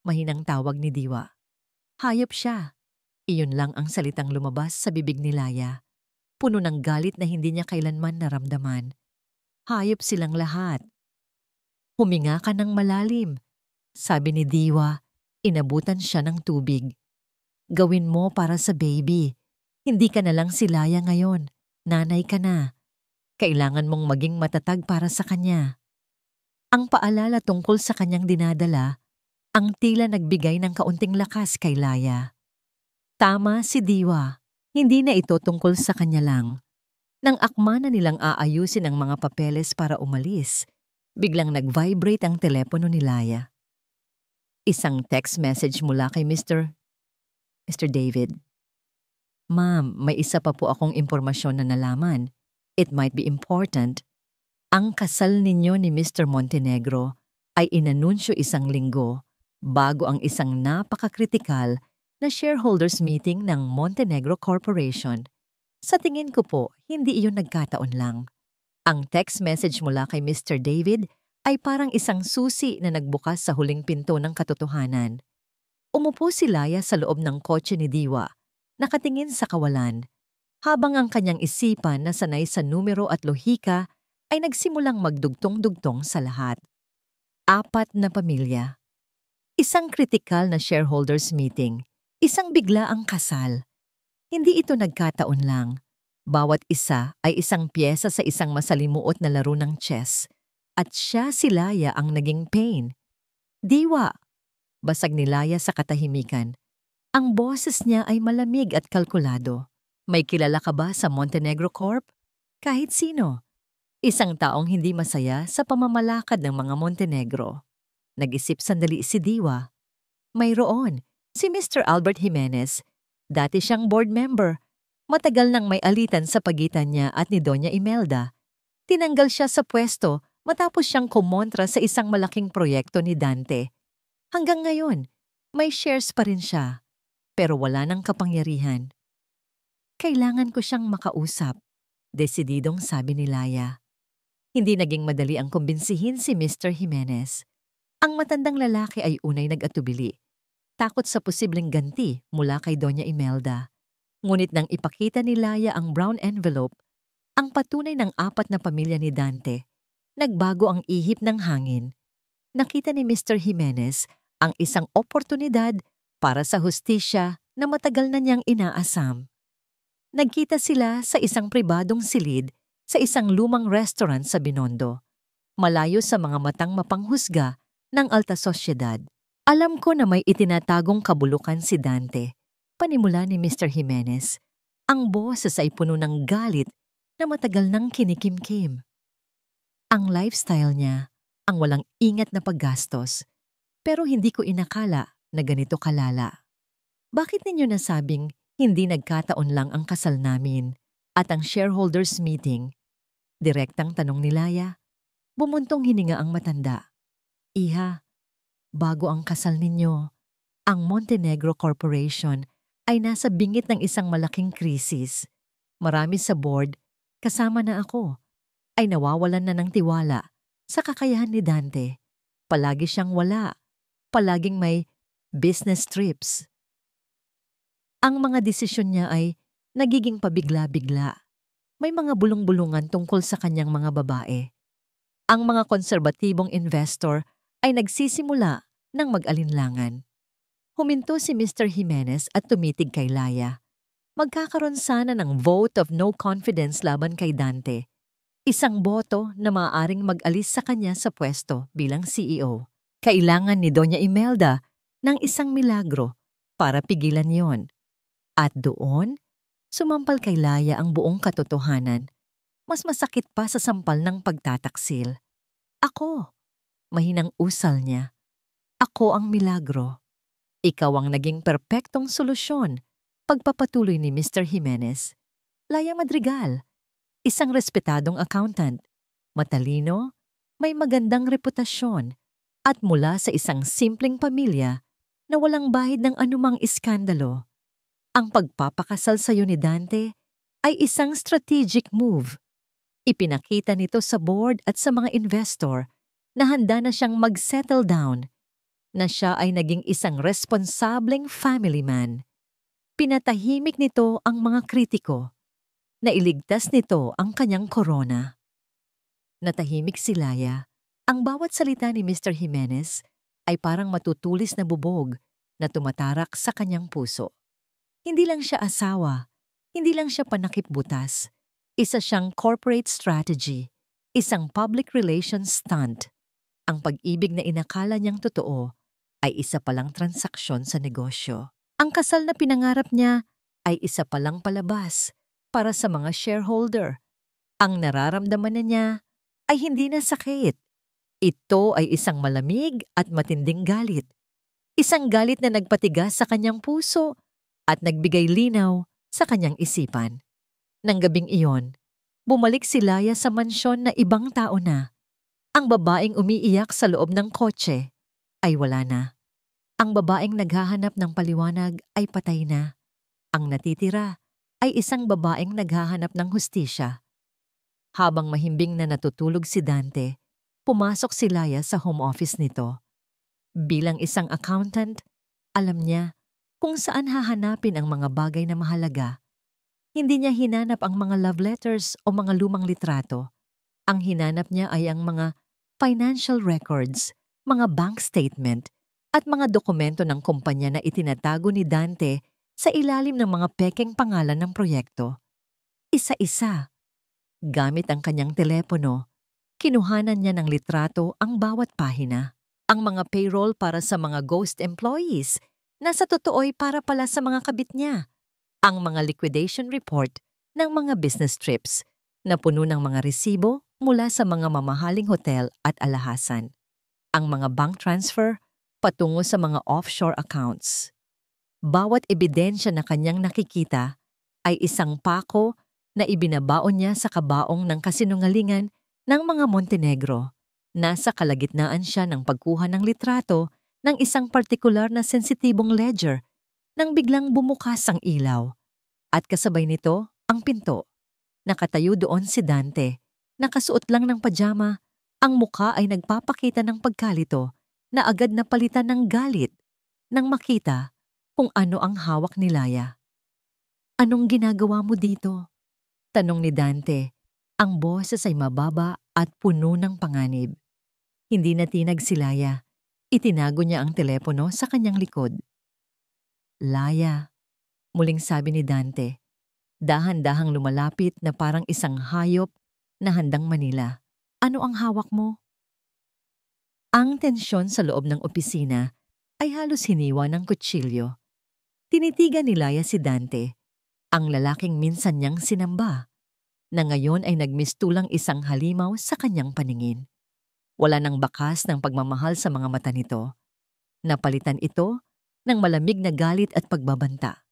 mahinang tawag ni Diwa. Hayop siya. Iyon lang ang salitang lumabas sa bibig ni Laya. Puno ng galit na hindi niya kailanman naramdaman. Hayop silang lahat. Huminga ka ng malalim, sabi ni Diwa. Inabutan siya ng tubig. Gawin mo para sa baby. Hindi ka na lang si Laya ngayon. Nanay ka na. Kailangan mong maging matatag para sa kanya. Ang paalala tungkol sa kanyang dinadala, ang tila nagbigay ng kaunting lakas kay Laya. Tama si Diwa. Hindi na ito tungkol sa kanya lang. Nang akma na nilang aayusin ang mga papeles para umalis, biglang nag-vibrate ang telepono ni Laya. Isang text message mula kay Mr. David. Ma'am, may isa pa po akong impormasyon na nalaman. It might be important. Ang kasal ninyo ni Mr. Montenegro ay inanunsyo isang linggo bago ang isang napakakritikal na shareholders meeting ng Montenegro Corporation. Sa tingin ko po, hindi iyon nagkataon lang. Ang text message mula kay Mr. David ay parang isang susi na nagbukas sa huling pinto ng katotohanan. Umupo si Laya sa loob ng kotse ni Diwa, nakatingin sa kawalan, habang ang kanyang isipan na sanay sa numero at lohika ay nagsimulang magdugtong-dugtong sa lahat. 4 na pamilya. Isang kritikal na shareholders meeting. Isang biglaang kasal. Hindi ito nagkataon lang. Bawat isa ay isang pyesa sa isang masalimuot na laro ng chess. At siya si Laya ang naging pain. Diwa! Basag ni Laya sa katahimikan. Ang boses niya ay malamig at kalkulado. May kilala ka ba sa Montenegro Corp? Kahit sino. Isang taong hindi masaya sa pamamalakad ng mga Montenegro. Nag-isip sandali si Diwa. Mayroon. Si Mr. Albert Jimenez, dati siyang board member. Matagal nang may alitan sa pagitan niya at ni Doña Imelda. Tinanggal siya sa pwesto matapos siyang kumontra sa isang malaking proyekto ni Dante. Hanggang ngayon, may shares pa rin siya, pero wala nang kapangyarihan. Kailangan ko siyang makausap, desididong sabi ni Laya. Hindi naging madali ang kumbinsihin si Mr. Jimenez. Ang matandang lalaki ay unay nag-atubili. Takot sa posibleng ganti mula kay Doña Imelda. Ngunit nang ipakita ni Laya ang brown envelope, ang patunay ng 4 na pamilya ni Dante, nagbago ang ihip ng hangin. Nakita ni Mr. Jimenez ang isang oportunidad para sa hustisya na matagal na niyang inaasam. Nagkita sila sa isang pribadong silid sa isang lumang restaurant sa Binondo, malayo sa mga matang mapanghusga ng alta sosyedad. Alam ko na may itinatagong kabulukan si Dante, panimula ni Mr. Jimenez. Ang boses ay puno ng galit na matagal nang kinikimkim. Ang lifestyle niya, ang walang ingat na paggastos, pero hindi ko inakala na ganito kalala. Bakit ninyo nasabing hindi nagkataon lang ang kasal namin at ang shareholders meeting? Direktang tanong ni Laya. Bumuntong hininga ang matanda. Iha, bago ang kasal ninyo, ang Montenegro Corporation ay nasa bingit ng isang malaking krisis. Marami sa board, kasama na ako, ay nawawalan na ng tiwala sa kakayahan ni Dante. Palagi siyang wala, palaging may business trips. Ang mga desisyon niya ay nagiging pabigla-bigla. May mga bulong-bulungan tungkol sa kanyang mga babae. Ang mga konserbatibong investor ay nagsisimula ng mag-alinlangan. Huminto si Mr. Jimenez at tumitig kay Laya. Magkakaroon sana ng vote of no confidence laban kay Dante. Isang boto na maaaring mag-alis sa kanya sa pwesto bilang CEO. Kailangan ni Doña Imelda ng isang milagro para pigilan yon. At doon, sumampal kay Laya ang buong katotohanan. Mas masakit pa sa sampal ng pagtataksil. Ako, mahinang usal niya. Ako ang milagro. Ikaw ang naging perpektong solusyon, pagpapatuloy ni Mr. Jimenez. Laya Madrigal, isang respetadong accountant, matalino, may magandang reputasyon, at mula sa isang simpleng pamilya na walang bahid ng anumang iskandalo. Ang pagpapakasal sa iyo ni Dante ay isang strategic move. Ipinakita nito sa board at sa mga investor na handa na siyang mag-settle down, na siya ay naging isang responsableng family man. Pinatahimik nito ang mga kritiko. Nailigtas nito ang kanyang korona. Natahimik si Laya. Ang bawat salita ni Mr. Jimenez ay parang matutulis na bubog na tumatarak sa kanyang puso. Hindi lang siya asawa, hindi lang siya panakip-butas. Isa siyang corporate strategy, isang public relations stunt. Ang pag-ibig na inakala niyang totoo ay isa palang transaksyon sa negosyo. Ang kasal na pinangarap niya ay isa palang palabas para sa mga shareholder. Ang nararamdaman na niya ay hindi na sakit. Ito ay isang malamig at matinding galit. Isang galit na nagpatigas sa kanyang puso at nagbigay linaw sa kanyang isipan. Nang gabing iyon, bumalik si Laya sa mansyon na ibang tao na. Ang babaeng umiiyak sa loob ng kotse ay wala na. Ang babaeng naghahanap ng paliwanag ay patay na. Ang natitira ay isang babaeng naghahanap ng hustisya. Habang mahimbing na natutulog si Dante, pumasok si Laya sa home office nito. Bilang isang accountant, alam niya kung saan hahanapin ang mga bagay na mahalaga. Hindi niya hinanap ang mga love letters o mga lumang litrato. Ang hinanap niya ay ang mga financial records, mga bank statement, at mga dokumento ng kumpanya na itinatago ni Dante sa ilalim ng mga pekeng pangalan ng proyekto. Isa-isa. Gamit ang kanyang telepono, kinuhanan niya ng litrato ang bawat pahina. Ang mga payroll para sa mga ghost employees na sa totoo'y para pala sa mga kabit niya. Ang mga liquidation report ng mga business trips na puno ng mga resibo mula sa mga mamahaling hotel at alhasan. Ang mga bank transfer patungo sa mga offshore accounts. Bawat ebidensya na kanyang nakikita ay isang pako na ibinabaon niya sa kabaong ng kasinungalingan ng mga Montenegro. Nasa kalagitnaan siya ng pagkuha ng litrato ng isang partikular na sensitibong ledger nang biglang bumukas ang ilaw. At kasabay nito, ang pinto. Nakatayo doon si Dante. Nakasuot lang ng pajama. Ang muka ay nagpapakita ng pagkalito na agad na palitan ng galit nang makita kung ano ang hawak ni Laya. "Anong ginagawa mo dito?" tanong ni Dante. Ang boses ay mababa at puno ng panganib. Hindi natinag si Laya. Itinago niya ang telepono sa kanyang likod. "Laya," muling sabi ni Dante, dahan-dahang lumalapit na parang isang hayop na handang manila. "Ano ang hawak mo?" Ang tensyon sa loob ng opisina ay halos hiniwa ng kutsilyo. Tinitigan ni Laya si Dante, ang lalaking minsan niyang sinamba, na ngayon ay nagmistulang isang halimaw sa kanyang paningin. Wala nang bakas ng pagmamahal sa mga mata nito. Napalitan ito ng malamig na galit at pagbabanta.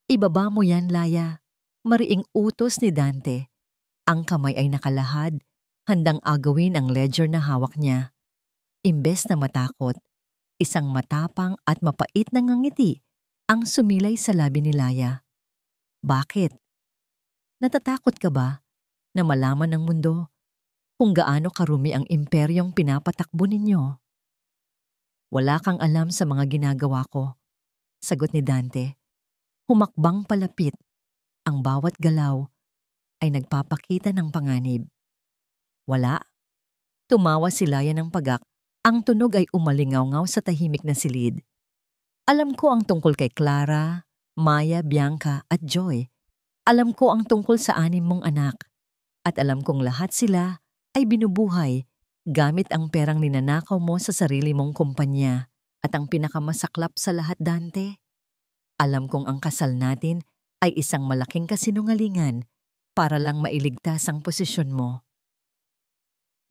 "Ibaba mo yan, Laya," mariing utos ni Dante. Ang kamay ay nakalahad, handang agawin ang ledger na hawak niya. Imbes na matakot, isang matapang at mapait na ngangiti ang sumilay sa labi ni Laya. "Bakit? Natatakot ka ba na malaman ng mundo kung gaano karumi ang imperyong pinapatakbo ninyo?" "Wala kang alam sa mga ginagawa ko," sagot ni Dante. Humakbang palapit. Ang bawat galaw ay nagpapakita ng panganib. "Wala." Tumawa si Laya ng pagak. Ang tunog ay umalingaw-ngaw sa tahimik na silid. "Alam ko ang tungkol kay Clara, Maya, Bianca at Joy. Alam ko ang tungkol sa 6 mong anak. At alam kong lahat sila ay binubuhay gamit ang perang ninanakaw mo sa sarili mong kumpanya. At ang pinakamasaklap sa lahat, Dante, alam kong ang kasal natin ay isang malaking kasinungalingan para lang mailigtas ang posisyon mo."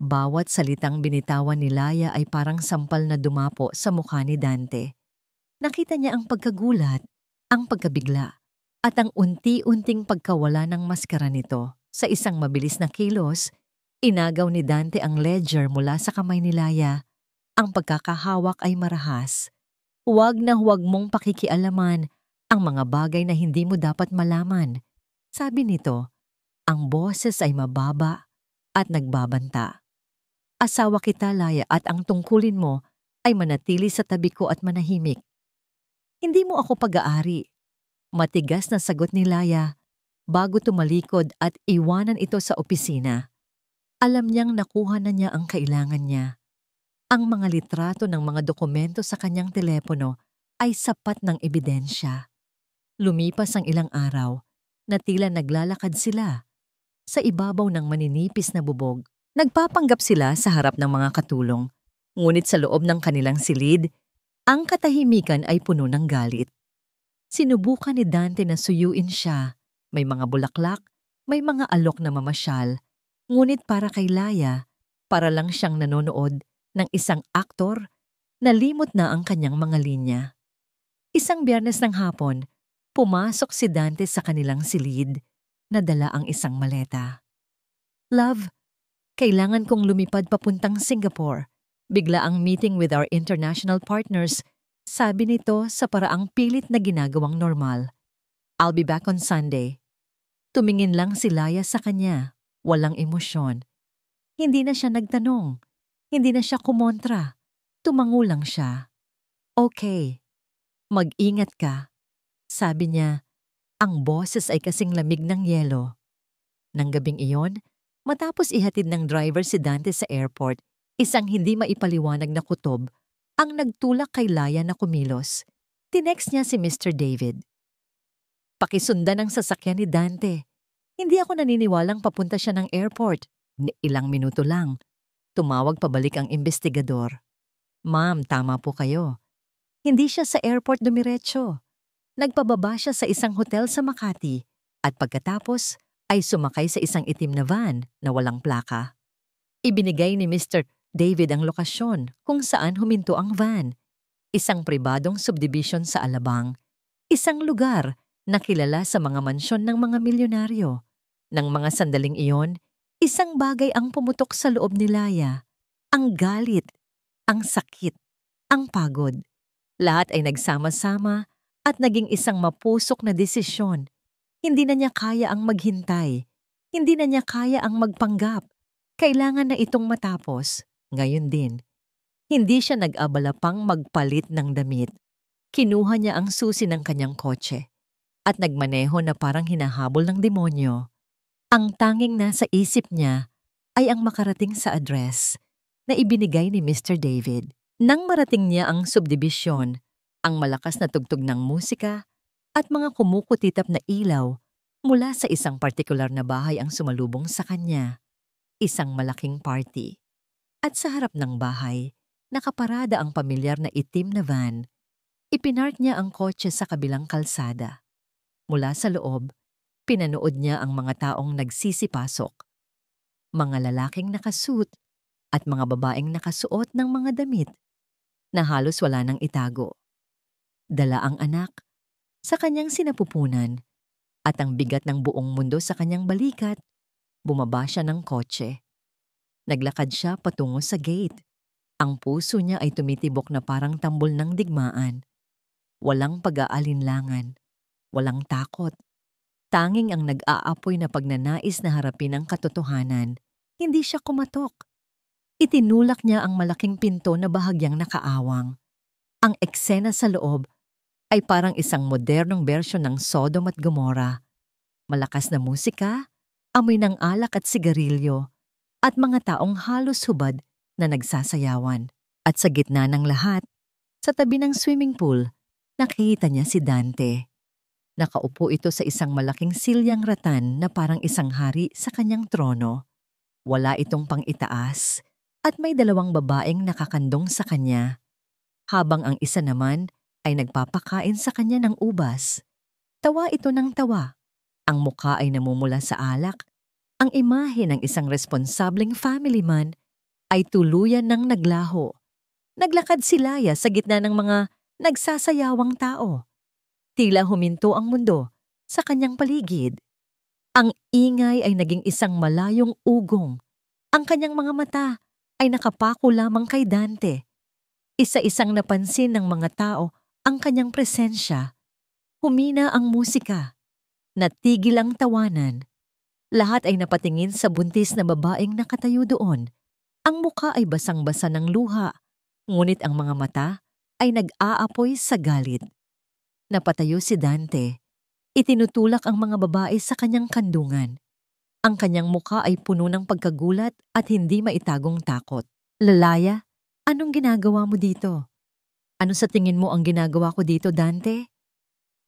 Bawat salitang binitawan ni Laya ay parang sampal na dumapo sa mukha ni Dante. Nakita niya ang pagkagulat, ang pagkabigla, at ang unti-unting pagkawala ng maskara nito. Sa isang mabilis na kilos, inagaw ni Dante ang ledger mula sa kamay ni Laya. Ang pagkakahawak ay marahas. "Huwag na huwag mong pakikialaman ang mga bagay na hindi mo dapat malaman. Sabi nito, ang boses ay mababa at nagbabanta. Asawa kita, Laya, at ang tungkulin mo ay manatili sa tabi ko at manahimik. Hindi mo ako pag-aari. Matigas na sagot ni Laya bago tumalikod at iwanan ito sa opisina. Alam niyang nakuha na niya ang kailangan niya. Ang mga litrato ng mga dokumento sa kanyang telepono ay sapat ng ebidensya. Lumipas ang ilang araw na tila naglalakad sila sa ibabaw ng maninipis na bubog. Nagpapanggap sila sa harap ng mga katulong, ngunit sa loob ng kanilang silid, ang katahimikan ay puno ng galit. Sinubukan ni Dante na suyuin siya. May mga bulaklak, may mga alok na mamasyal, ngunit para kay Laya, para lang siyang nanonood ng isang aktor na limot na ang kanyang mga linya. Isang Biyernes ng hapon, pumasok si Dante sa kanilang silid na dala ang isang maleta. Love, kailangan kong lumipad papuntang Singapore. Bigla ang meeting with our international partners, sabi nito sa paraang pilit na ginagawang normal. I'll be back on Sunday. Tumingin lang si Laya sa kanya, walang emosyon. Hindi na siya nagtanong, hindi na siya kumontra. Tumango lang siya. Okay, mag-ingat ka. Sabi niya, ang boses ay kasing lamig ng yelo. Nang gabing iyon, matapos ihatid ng driver si Dante sa airport, isang hindi maipaliwanag na kutob ang nagtulak kay Laya na kumilos. Tinext niya si Mr. David. Pakisundan ang sasakyan ni Dante. Hindi ako naniniwalang papunta siya ng airport. Ilang minuto lang. Tumawag pabalik ang investigador. Ma'am, tama po kayo. Hindi siya sa airport dumiretso. Nagpababa siya sa isang hotel sa Makati at pagkatapos ay sumakay sa isang itim na van na walang plaka. Ibinigay ni Mr. David ang lokasyon kung saan huminto ang van. Isang pribadong subdivision sa Alabang. Isang lugar na kilala sa mga mansyon ng mga milyonaryo. Nang mga sandaling iyon, isang bagay ang pumutok sa loob ni Laya. Ang galit, ang sakit, ang pagod. Lahat ay nagsama-sama at naging isang mapusok na desisyon. Hindi na niya kaya ang maghintay. Hindi na niya kaya ang magpanggap. Kailangan na itong matapos. Ngayon din. Hindi siya nag-abala pang magpalit ng damit. Kinuha niya ang susi ng kanyang kotse at nagmaneho na parang hinahabol ng demonyo. Ang tanging nasa isip niya ay ang makarating sa address na ibinigay ni Mr. David. Nang marating niya ang subdivision, ang malakas na tugtog ng musika at mga kumukutitap na ilaw mula sa isang partikular na bahay ang sumalubong sa kanya. Isang malaking party. At sa harap ng bahay, nakaparada ang pamilyar na itim na van. Ipinark niya ang kotse sa kabilang kalsada. Mula sa loob, pinanood niya ang mga taong nagsisipasok. Mga lalaking nakasuot at mga babaeng nakasuot ng mga damit na halos wala nang itago. Dala ang anak sa kanyang sinapupunan at ang bigat ng buong mundo sa kanyang balikat, bumaba siya ng kotse. Naglakad siya patungo sa gate. Ang puso niya ay tumitibok na parang tambol ng digmaan. Walang pag-aalinlangan, walang takot. Tanging ang nag-aapoy na pagnanais na harapin ang katotohanan. Hindi siya kumatok. Itinulak niya ang malaking pinto na bahagyang nakaawang. Ang eksena sa loob ay parang isang modernong bersyon ng Sodom at Gomorrah. Malakas na musika, amoy ng alak at sigarilyo, at mga taong halos hubad na nagsasayawan. At sa gitna ng lahat, sa tabi ng swimming pool, nakita niya si Dante. Nakaupo ito sa isang malaking silyang ratan na parang isang hari sa kanyang trono. Wala itong pang-itaas at may dalawang babaeng nakakandong sa kanya, habang ang isa naman ay nagpapakain sa kanya ng ubas. Tawa ito ng tawa. Ang mukha ay namumula sa alak. Ang imahe ng isang responsableng family man ay tuluyan ng naglaho. Naglakad si Laya sa gitna ng mga nagsasayawang tao. Tila huminto ang mundo sa kanyang paligid. Ang ingay ay naging isang malayong ugong. Ang kanyang mga mata ay nakapako lamang kay Dante. Isa-isang napansin ng mga tao ang kanyang presensya. Humina ang musika. Natigil ang tawanan. Lahat ay napatingin sa buntis na babaeng nakatayo doon. Ang mukha ay basang-basa ng luha, ngunit ang mga mata ay nag-aapoy sa galit. Napatayo si Dante. Itinutulak ang mga babae sa kanyang kandungan. Ang kanyang mukha ay puno ng pagkagulat at hindi maitagong takot. Lalaya, anong ginagawa mo dito? Ano sa tingin mo ang ginagawa ko dito, Dante?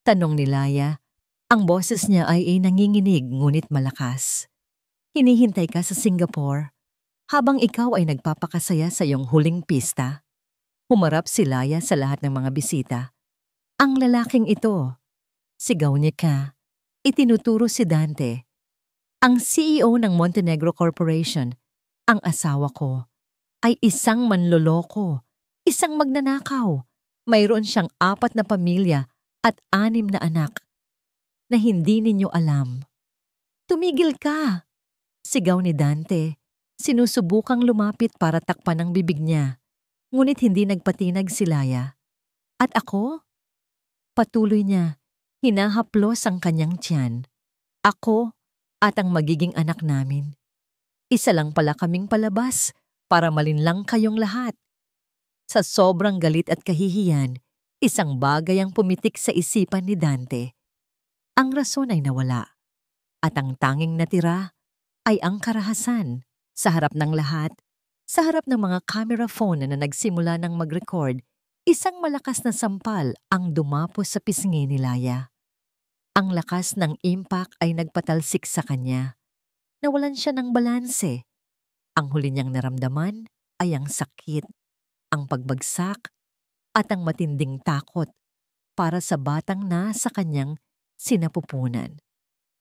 Tanong ni Laya. Ang boses niya ay nanginginig ngunit malakas. Hinihintay ka sa Singapore habang ikaw ay nagpapakasaya sa iyong huling pista. Humarap si Laya sa lahat ng mga bisita. Ang lalaking ito, sigaw niya ka. Itinuturo si Dante. Ang CEO ng Montenegro Corporation, ang asawa ko, ay isang manloloko, isang magnanakaw. Mayroon siyang 4 na pamilya at 6 na anak na hindi ninyo alam. Tumigil ka! Sigaw ni Dante. Sinusubukang lumapit para takpan ang bibig niya, ngunit hindi nagpatinag si Laya. At ako? Patuloy niya, hinahaplos ang kanyang tiyan. Ako at ang magiging anak namin. Isa lang pala kaming palabas para malinlang kayong lahat. Sa sobrang galit at kahihiyan, isang bagay ang pumitik sa isipan ni Dante. Ang rason ay nawala, at ang tanging natira ay ang karahasan. Sa harap ng lahat, sa harap ng mga camera phone na nagsimula ng mag-record, isang malakas na sampal ang dumapos sa pisngi ni Laya. Ang lakas ng impact ay nagpatalsik sa kanya. Nawalan siya ng balanse. Ang huli niyang naramdaman ay ang sakit, ang pagbagsak, at ang matinding takot para sa batang nasa kanyang sinapupunan.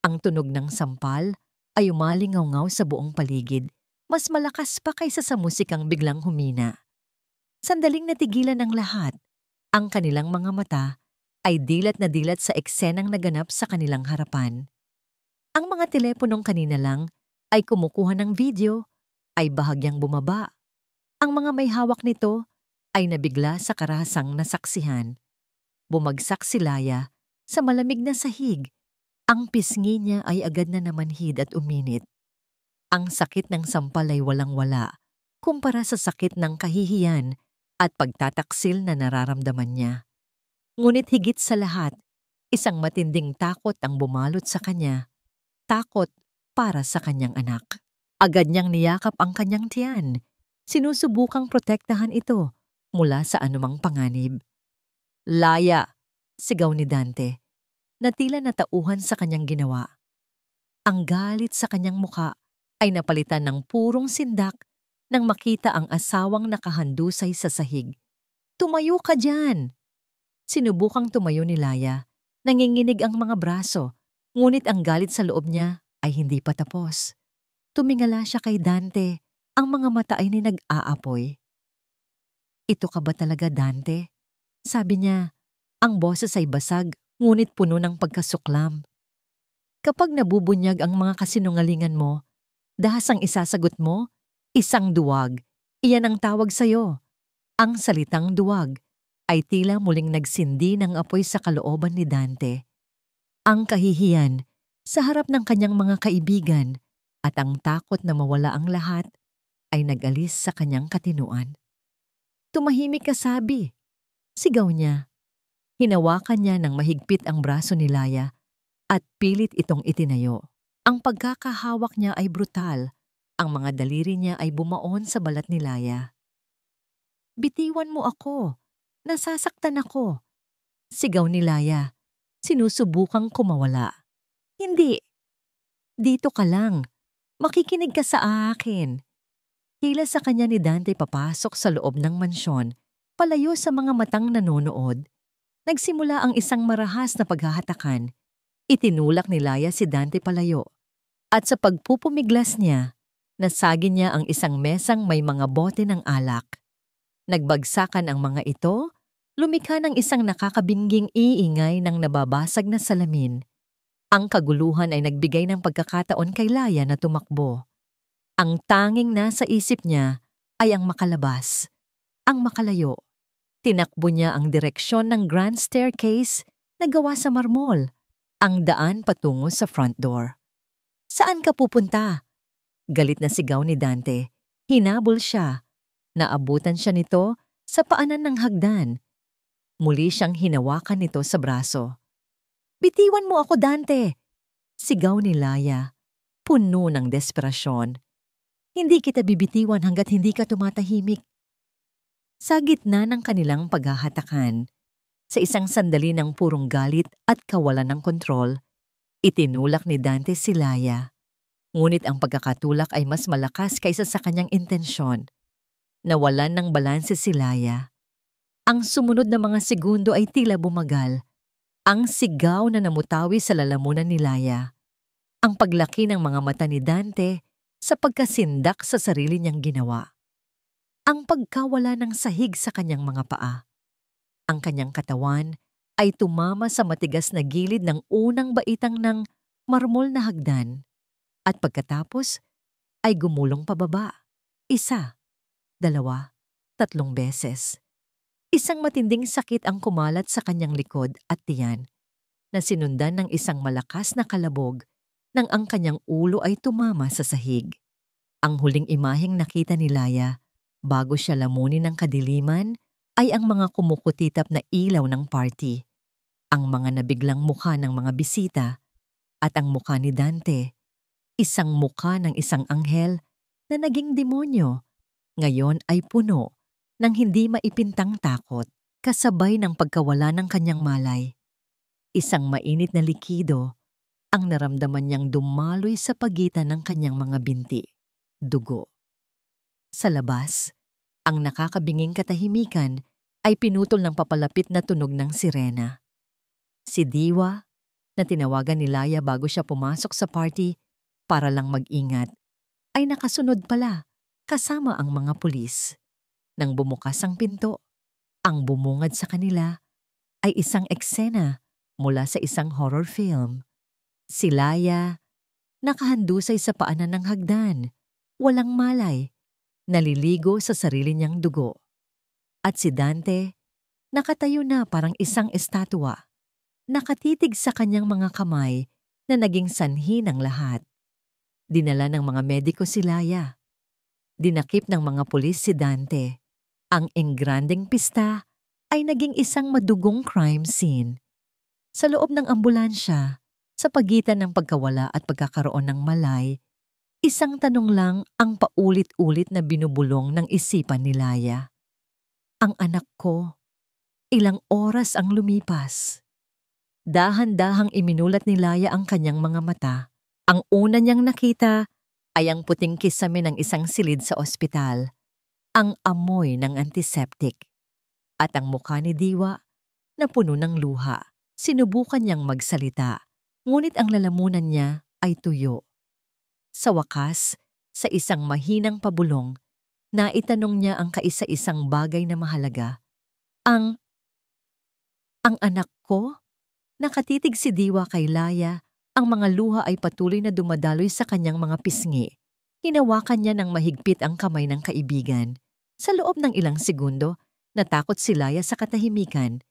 Ang tunog ng sampal ay umalingaw-ngaw sa buong paligid, mas malakas pa kaysa sa musikang biglang humina. Sandaling natigilan ng lahat. Ang kanilang mga mata ay dilat na dilat sa eksenang naganap sa kanilang harapan. Ang mga teleponong kanina lang ay kumukuha ng video ay bahagyang bumaba. Ang mga may hawak nito ay nabigla sa karahasang nasaksihan. Bumagsak si Laya sa malamig na sahig. Ang pisngi niya ay agad na namanhid at uminit. Ang sakit ng sampal ay walang-wala kumpara sa sakit ng kahihiyan at pagtataksil na nararamdaman niya. Ngunit higit sa lahat, isang matinding takot ang bumalot sa kanya. Takot para sa kanyang anak. Agad niyang niyakap ang kanyang tiyan. Sinusubukang protektahan ito mula sa anumang panganib. Laya! Sigaw ni Dante, na tila natauhan sa kanyang ginawa. Ang galit sa kanyang muka ay napalitan ng purong sindak nang makita ang asawang nakahandusay sa sahig. Tumayo ka dyan! Sinubukang tumayo ni Laya. Nanginginig ang mga braso, ngunit ang galit sa loob niya ay hindi pa tapos. Tumingala siya kay Dante. Ang mga mata ay nag-aapoy. Ito ka ba talaga, Dante? Sabi niya. Ang boses ay basag, ngunit puno ng pagkasuklam. Kapag nabubunyag ang mga kasinungalingan mo, dahas ang isasagot mo, isang duwag. Iyan ang tawag sa'yo. Ang salitang duwag ay tila muling nagsindi ng apoy sa kalooban ni Dante. Ang kahihiyan sa harap ng kanyang mga kaibigan at ang takot na mawala ang lahat ay nag-alis sa kanyang katinuan. Tumahimik ka, sabi. Sigaw niya. Hinawakan niya ng mahigpit ang braso ni Laya at pilit itong itinayo. Ang pagkakahawak niya ay brutal. Ang mga daliri niya ay bumaon sa balat ni Laya. Bitiwan mo ako. Nasasaktan ako. Sigaw ni Laya. Sinusubukang kumawala. Hindi. Dito ka lang. Makikinig ka sa akin. Hila sa kanya ni Dante papasok sa loob ng mansyon, palayo sa mga matang nanonood. Nagsimula ang isang marahas na paghahatakan. Itinulak ni Laya si Dante palayo. At sa pagpupumiglas niya, nasagin niya ang isang mesang may mga bote ng alak. Nagbagsakan ang mga ito, lumikha ng isang nakakabingging iingay ng nababasag na salamin. Ang kaguluhan ay nagbigay ng pagkakataon kay Laya na tumakbo. Ang tanging nasa isip niya ay ang makalabas, ang makalayo. Tinakbo niya ang direksyon ng grand staircase na gawa sa marmol, ang daan patungo sa front door. "Saan ka pupunta?" Galit na sigaw ni Dante. Hinabol siya. Naabutan siya nito sa paanan ng hagdan. Muli siyang hinawakan nito sa braso. "Bitiwan mo ako, Dante!" Sigaw ni Laya, puno ng desperasyon. "Hindi kita bibitiwan hanggat hindi ka tumatahimik." Sa gitna ng kanilang paghahatakan, sa isang sandali ng purong galit at kawalan ng kontrol, itinulak ni Dante si Laya. Ngunit ang pagkakatulak ay mas malakas kaysa sa kanyang intensyon. Nawalan ng balanse si Laya. Ang sumunod na mga segundo ay tila bumagal. Ang sigaw na namutawi sa lalamunan ni Laya. Ang paglaki ng mga mata ni Dante sa pagkasindak sa sarili niyang ginawa. Ang pagkawala ng sahig sa kanyang mga paa. Ang kanyang katawan ay tumama sa matigas na gilid ng unang baitang ng marmol na hagdan. At pagkatapos ay gumulong pababa. 1, 2, 3 beses. Isang matinding sakit ang kumalat sa kanyang likod at tiyan, na sinundan ng isang malakas na kalabog nang ang kanyang ulo ay tumama sa sahig. Ang huling imaheng nakita ni Laya bago siya lamunin ng kadiliman ay ang mga kumukutitap na ilaw ng party, ang mga nabiglang mukha ng mga bisita, at ang mukha ni Dante, isang mukha ng isang anghel na naging demonyo, ngayon ay puno ng hindi maipintang takot, kasabay ng pagkawala ng kanyang malay. Isang mainit na likido ang naramdaman niyang dumaloy sa pagitan ng kanyang mga binti, dugo. Sa labas, ang nakakabinging katahimikan ay pinutol ng papalapit na tunog ng sirena. Si Diwa, na tinawagan ni Laya bago siya pumasok sa party para lang mag-ingat, ay nakasunod pala kasama ang mga pulis. Nang bumukas ang pinto, ang bumungad sa kanila ay isang eksena mula sa isang horror film. Si Laya, nakahandusay sa paanan ng hagdan, walang malay, naliligo sa sarili niyang dugo. At si Dante, nakatayo na parang isang estatwa, nakatitig sa kanyang mga kamay na naging sanhi ng lahat. Dinala ng mga mediko si Laya. Dinakip ng mga pulis si Dante. Ang engrandeng pista ay naging isang madugong crime scene. Sa loob ng ambulansya, sa pagitan ng pagkawala at pagkakaroon ng malay, isang tanong lang ang paulit-ulit na binubulong ng isipan ni Laya. Ang anak ko, ilang oras ang lumipas. Dahan-dahang iminulat ni Laya ang kanyang mga mata. Ang una niyang nakita ay ang puting kisame ng isang silid sa ospital, ang amoy ng antiseptic, at ang mukha ni Diwa na puno ng luha. Sinubukan niyang magsalita, ngunit ang lalamunan niya ay tuyo. Sa wakas, sa isang mahinang pabulong, naitanong niya ang kaisa-isang bagay na mahalaga. Ang anak ko? Nakatitig si Diwa kay Laya, ang mga luha ay patuloy na dumadaloy sa kanyang mga pisngi. Hinawakan niya ng mahigpit ang kamay ng kaibigan. Sa loob ng ilang segundo, natakot si Laya sa katahimikan.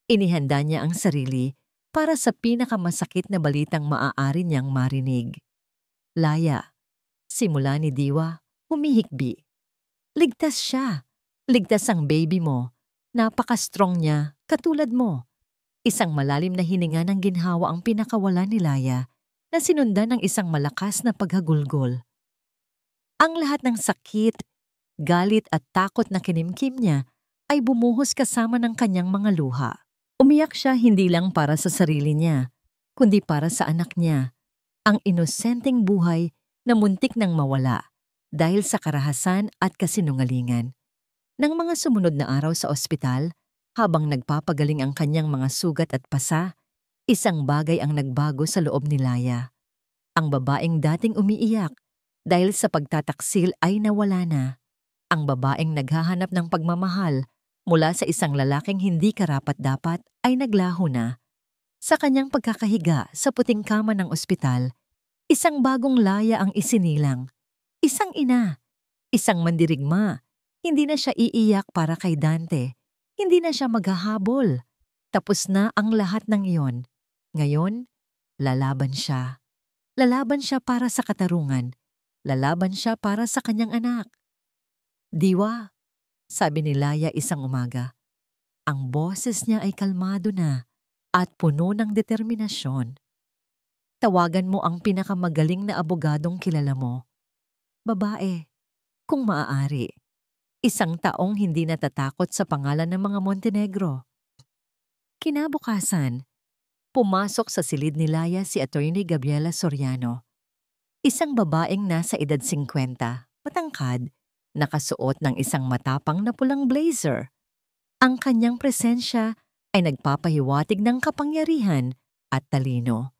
Inihanda niya ang sarili para sa pinakamasakit na balitang maaari niyang marinig. Laya, simula ni Diwa, humihikbi. Ligtas siya. Ligtas ang baby mo. Napaka-strong niya, katulad mo. Isang malalim na hininga ng ginhawa ang pinakawala ni Laya na sinundan ng isang malakas na paghagulgol. Ang lahat ng sakit, galit at takot na kinimkim niya ay bumuhos kasama ng kanyang mga luha. Umiyak siya hindi lang para sa sarili niya, kundi para sa anak niya, ang inosenteng buhay na muntik nang mawala dahil sa karahasan at kasinungalingan. Nang mga sumunod na araw sa ospital, habang nagpapagaling ang kanyang mga sugat at pasa, isang bagay ang nagbago sa loob ni Laya. Ang babaeng dating umiiyak dahil sa pagtataksil ay nawala na. Ang babaeng naghahanap ng pagmamahal mula sa isang lalaking hindi karapat-dapat ay naglaho na. Sa kanyang pagkakahiga sa puting kama ng ospital, isang bagong Laya ang isinilang. Isang ina, isang mandirigma. Hindi na siya iiyak para kay Dante. Hindi na siya maghahabol. Tapos na ang lahat ng iyon. Ngayon, lalaban siya. Lalaban siya para sa katarungan. Lalaban siya para sa kanyang anak. Diwa, sabi ni Laya isang umaga. Ang boses niya ay kalmado na at puno ng determinasyon. Tawagan mo ang pinakamagaling na abogadong kilala mo. Babae, kung maaari. Isang taong hindi natatakot sa pangalan ng mga Montenegro. Kinabukasan, pumasok sa silid ni Laya si Attorney Gabriela Soriano. Isang babaeng nasa edad 50, matangkad, nakasuot ng isang matapang na pulang blazer. Ang kanyang presensya ay nagpapahiwatig ng kapangyarihan at talino.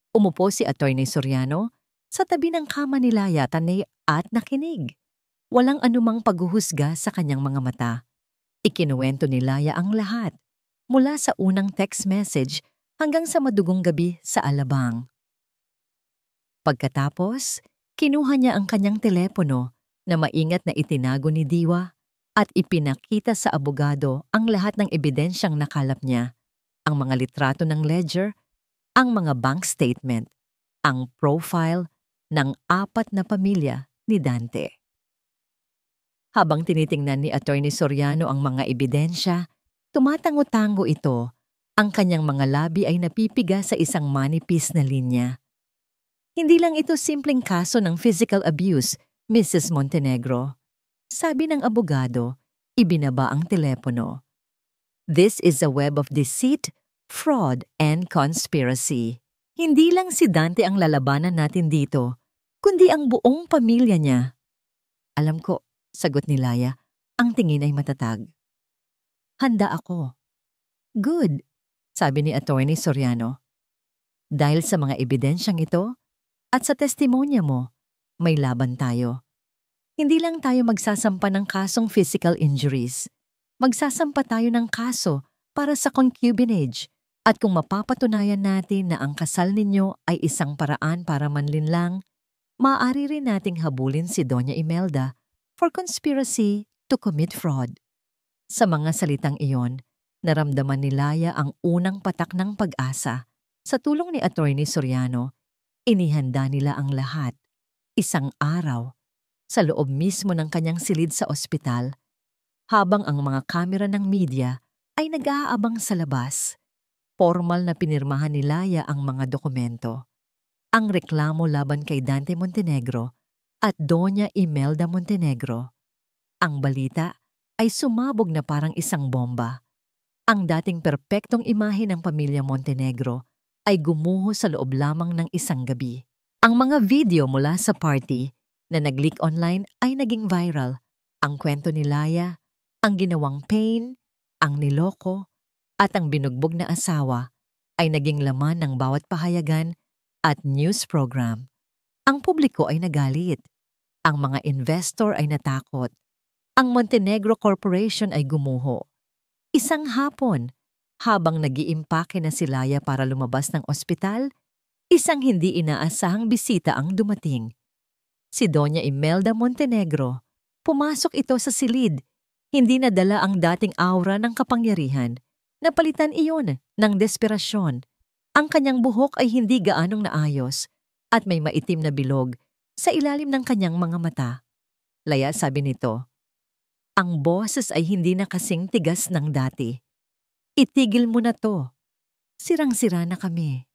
Umupo si Attorney Soriano sa tabi ng kama ni Laya at nakinig. Walang anumang paghuhusga sa kanyang mga mata. Ikinuwento ni Laya ang lahat, mula sa unang text message hanggang sa madugong gabi sa alabang. Pagkatapos, kinuha niya ang kanyang telepono na maingat na itinago ni Diwa at ipinakita sa abogado ang lahat ng ebidensyang nakalap niya, ang mga litrato ng ledger, ang mga bank statement, ang profile ng 4 na pamilya ni Dante. Habang tinitingnan ni Attorney Soriano ang mga ebidensya, tumatango-tango ito, ang kanyang mga labi ay napipiga sa isang manipis na linya. Hindi lang ito simpleng kaso ng physical abuse, Mrs. Montenegro. Sabi ng abogado, ibinaba ang telepono. This is a web of deceit, fraud, and conspiracy. Hindi lang si Dante ang lalabanan natin dito, kundi ang buong pamilya niya. Alam ko, sagot ni Laya, ang tingin ay matatag. Handa ako. Good, sabi ni Attorney Soriano. Dahil sa mga ebidensyang ito at sa testimonya mo, may laban tayo. Hindi lang tayo magsasampa ng kasong physical injuries. Magsasampa tayo ng kaso para sa concubinage at kung mapapatunayan natin na ang kasal ninyo ay isang paraan para manlinlang, maaari rin nating habulin si Doña Imelda for conspiracy to commit fraud. Sa mga salitang iyon, naramdaman ni Laya ang unang patak ng pag-asa. Sa tulong ni Attorney Soriano, inihanda nila ang lahat. Isang araw, sa loob mismo ng kanyang silid sa ospital, habang ang mga kamera ng media ay nag-aabang sa labas. Formal na pinirmahan ni Laya ang mga dokumento. Ang reklamo laban kay Dante Montenegro at Doña Imelda Montenegro. Ang balita ay sumabog na parang isang bomba. Ang dating perpektong imahe ng pamilya Montenegro ay gumuho sa loob lamang ng isang gabi. Ang mga video mula sa party na nag-leak online ay naging viral. Ang kwento ni Laya, ang ginawang pain, ang niloko, at ang binugbog na asawa ay naging laman ng bawat pahayagan at news program. Ang publiko ay nagalit. Ang mga investor ay natakot. Ang Montenegro Corporation ay gumuho. Isang hapon, habang nag-iimpake na si Laya para lumabas ng ospital, isang hindi inaasahang bisita ang dumating. Si Doña Imelda Montenegro. Pumasok ito sa silid. Hindi nadala ang dating aura ng kapangyarihan. Napalitan iyon ng desperasyon. Ang kanyang buhok ay hindi gaanong naayos at may maitim na bilog sa ilalim ng kanyang mga mata. Laya, sabi nito, ang boses ay hindi na kasing tigas ng dati. Itigil mo na to. Sirang-sira na kami.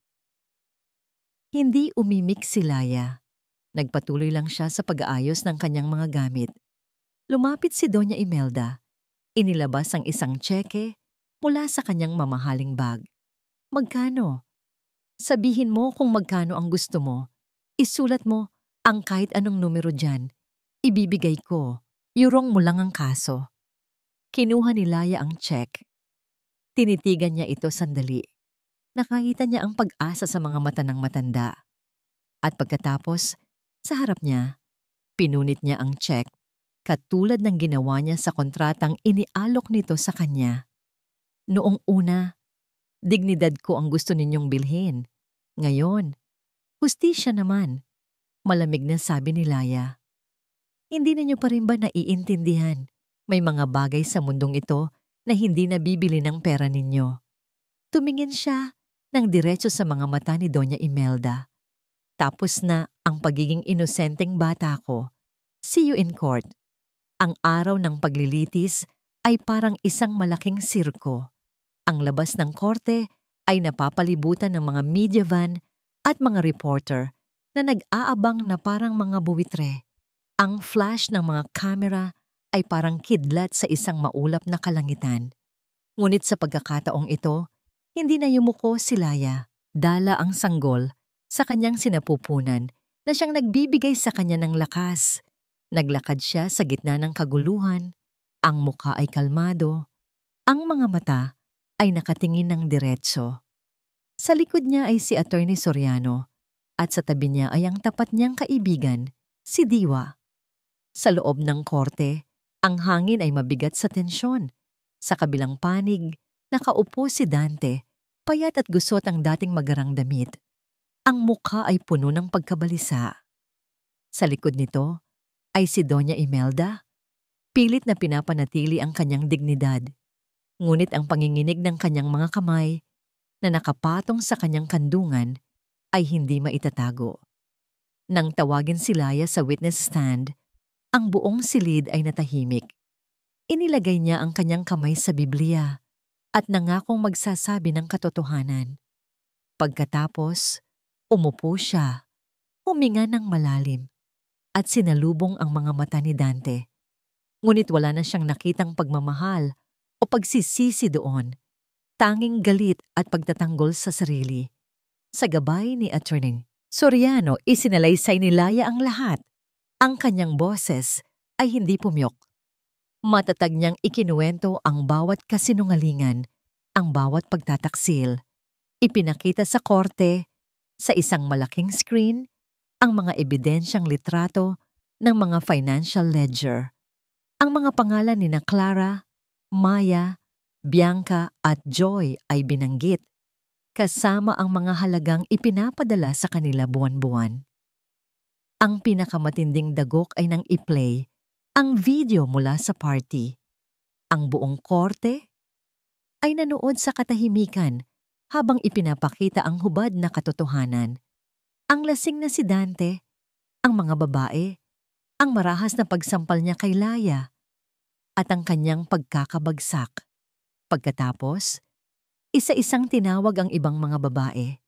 Hindi umimik si Laya. Nagpatuloy lang siya sa pag-aayos ng kanyang mga gamit. Lumapit si Doña Imelda. Inilabas ang isang tseke mula sa kanyang mamahaling bag. Magkano? Sabihin mo kung magkano ang gusto mo. Isulat mo ang kahit anong numero dyan. Ibibigay ko. Yurong mo lang ang kaso. Kinuha ni Laya ang check. Tinitigan niya ito sandali. Nakita niya ang pag-asa sa mga mata ng matanda. At pagkatapos, sa harap niya, pinunit niya ang check, katulad ng ginawa niya sa kontratang inialok nito sa kanya. Noong una, dignidad ko ang gusto ninyong bilhin. Ngayon, hustisya naman. Malamig na sabi ni Laya. Hindi ninyo pa rin ba naiintindihan? May mga bagay sa mundong ito na hindi nabibili ng pera ninyo. Tumingin siya ng diretso sa mga mata ni Doña Imelda. Tapos na ang pagiging inosenteng bata ko. See you in court. Ang araw ng paglilitis ay parang isang malaking sirko. Ang labas ng korte ay napapalibutan ng mga media van at mga reporter na nag-aabang na parang mga buwitre. Ang flash ng mga kamera ay parang kidlat sa isang maulap na kalangitan. Ngunit sa pagkakataong ito, hindi na yumuko si Laya. Dala ang sanggol sa kanyang sinapupunan na siyang nagbibigay sa kanya ng lakas. Naglakad siya sa gitna ng kaguluhan. Ang mukha ay kalmado. Ang mga mata ay nakatingin ng diretso. Sa likod niya ay si Attorney Soriano at sa tabi niya ay ang tapat niyang kaibigan, si Diwa. Sa loob ng korte, ang hangin ay mabigat sa tensyon. Sa kabilang panig, nakaupo si Dante, payat at gusot ang dating magarang damit. Ang mukha ay puno ng pagkabalisa. Sa likod nito ay si Doña Imelda, pilit na pinapanatili ang kanyang dignidad. Ngunit ang panginginig ng kanyang mga kamay na nakapatong sa kanyang kandungan ay hindi maitatago. Nang tawagin si Laya sa witness stand, ang buong silid ay natahimik. Inilagay niya ang kanyang kamay sa Biblia at nangakong magsasabi ng katotohanan. Pagkatapos, umupo siya, huminga ng malalim at sinalubong ang mga mata ni Dante. Ngunit wala na siyang nakitang pagmamahal o pagsisisi doon, tanging galit at pagtatanggol sa sarili. Sa gabay ni Attorney Soriano, isinalaysay ni Laya ang lahat. Ang kanyang boses ay hindi pumyok. Matatag niyang ikinuwento ang bawat kasinungalingan, ang bawat pagtataksil. Ipinakita sa korte, sa isang malaking screen, ang mga ebidensyang litrato ng mga financial ledger. Ang mga pangalan ni Clara, Maya, Bianca at Joy ay binanggit, kasama ang mga halagang ipinapadala sa kanila buwan-buwan. Ang pinakamatinding dagok ay nang i-play ang video mula sa party. Ang buong korte ay nanood sa katahimikan habang ipinapakita ang hubad na katotohanan. Ang lasing na si Dante, ang mga babae, ang marahas na pagsampal niya kay Laya, at ang kanyang pagkakabagsak. Pagkatapos, isa-isang tinawag ang ibang mga babae.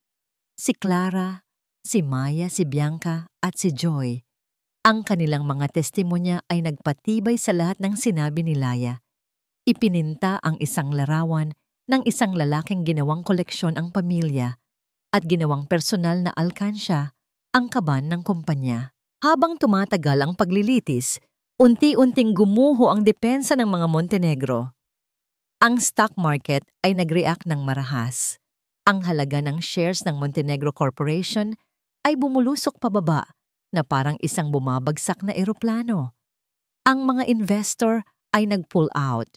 Si Clara, si Maya, si Bianca at si Joy. Ang kanilang mga testimonya ay nagpatibay sa lahat ng sinabi ni Laya. Ipininta ang isang larawan ng isang lalaking ginawang koleksyon ang pamilya at ginawang personal na alkansya ang kaban ng kumpanya. Habang tumatagal ang paglilitis, unti-unting gumuho ang depensa ng mga Montenegro. Ang stock market ay nag-react ng marahas. Ang halaga ng shares ng Montenegro Corporation ay bumulusok pababa na parang isang bumabagsak na eroplano. Ang mga investor ay nag-pull out.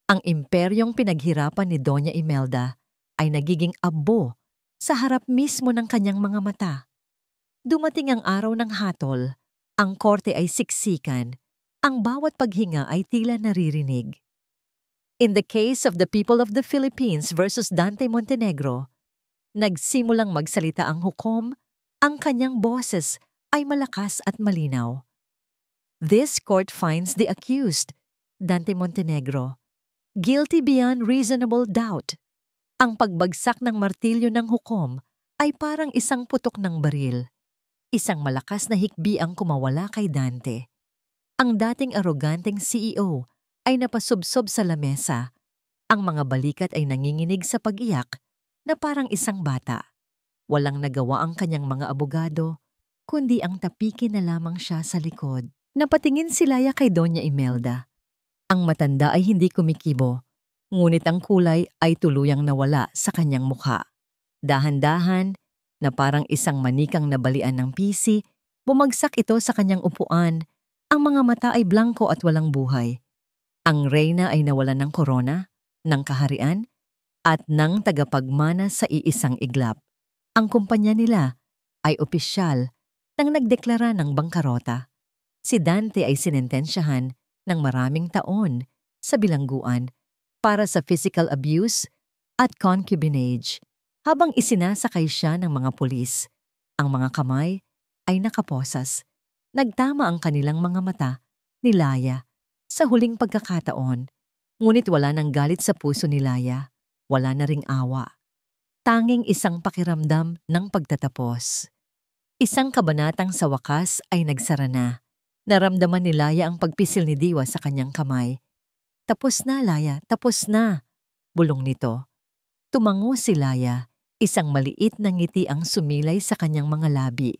Ang imperyong pinaghirapan ni Doña Imelda ay nagiging abo sa harap mismo ng kanyang mga mata. Dumating ang araw ng hatol, ang korte ay siksikan, ang bawat paghinga ay tila naririnig. In the case of the people of the Philippines versus Dante Montenegro, nagsimulang magsalita ang hukom, ang kanyang boses ay malakas at malinaw. This court finds the accused, Dante Montenegro, guilty beyond reasonable doubt. Ang pagbagsak ng martilyo ng hukom ay parang isang putok ng baril. Isang malakas na hikbi ang kumawala kay Dante. Ang dating aroganteng CEO ay napasubsob sa lamesa. Ang mga balikat ay nanginginig sa pag-iyak na parang isang bata. Walang nagawa ang kanyang mga abogado, kundi ang tapikin na lamang siya sa likod. Napatingin si Laya kay Doña Imelda. Ang matanda ay hindi kumikibo, ngunit ang kulay ay tuluyang nawala sa kanyang mukha. Dahan-dahan, na parang isang manikang nabalian ng pisi, bumagsak ito sa kanyang upuan. Ang mga mata ay blanko at walang buhay. Ang reyna ay nawalan ng korona, ng kaharian, at ng tagapagmana sa iisang iglap. Ang kumpanya nila ay opisyal nang nagdeklara ng bangkarota. Si Dante ay sinentensyahan ng maraming taon sa bilangguan para sa physical abuse at concubinage habang isinasakay siya ng mga pulis. Ang mga kamay ay nakaposas. Nagtama ang kanilang mga mata ni Laya sa huling pagkakataon. Ngunit wala nang galit sa puso ni Laya. Wala na ring awa. Tanging isang pakiramdam ng pagtatapos. Isang kabanatang sa wakas ay nagsara na. Naramdaman ni Laya ang pagpisil ni Diwa sa kanyang kamay. Tapos na, Laya, tapos na. Bulong nito. Tumango si Laya. Isang maliit na ngiti ang sumilay sa kanyang mga labi.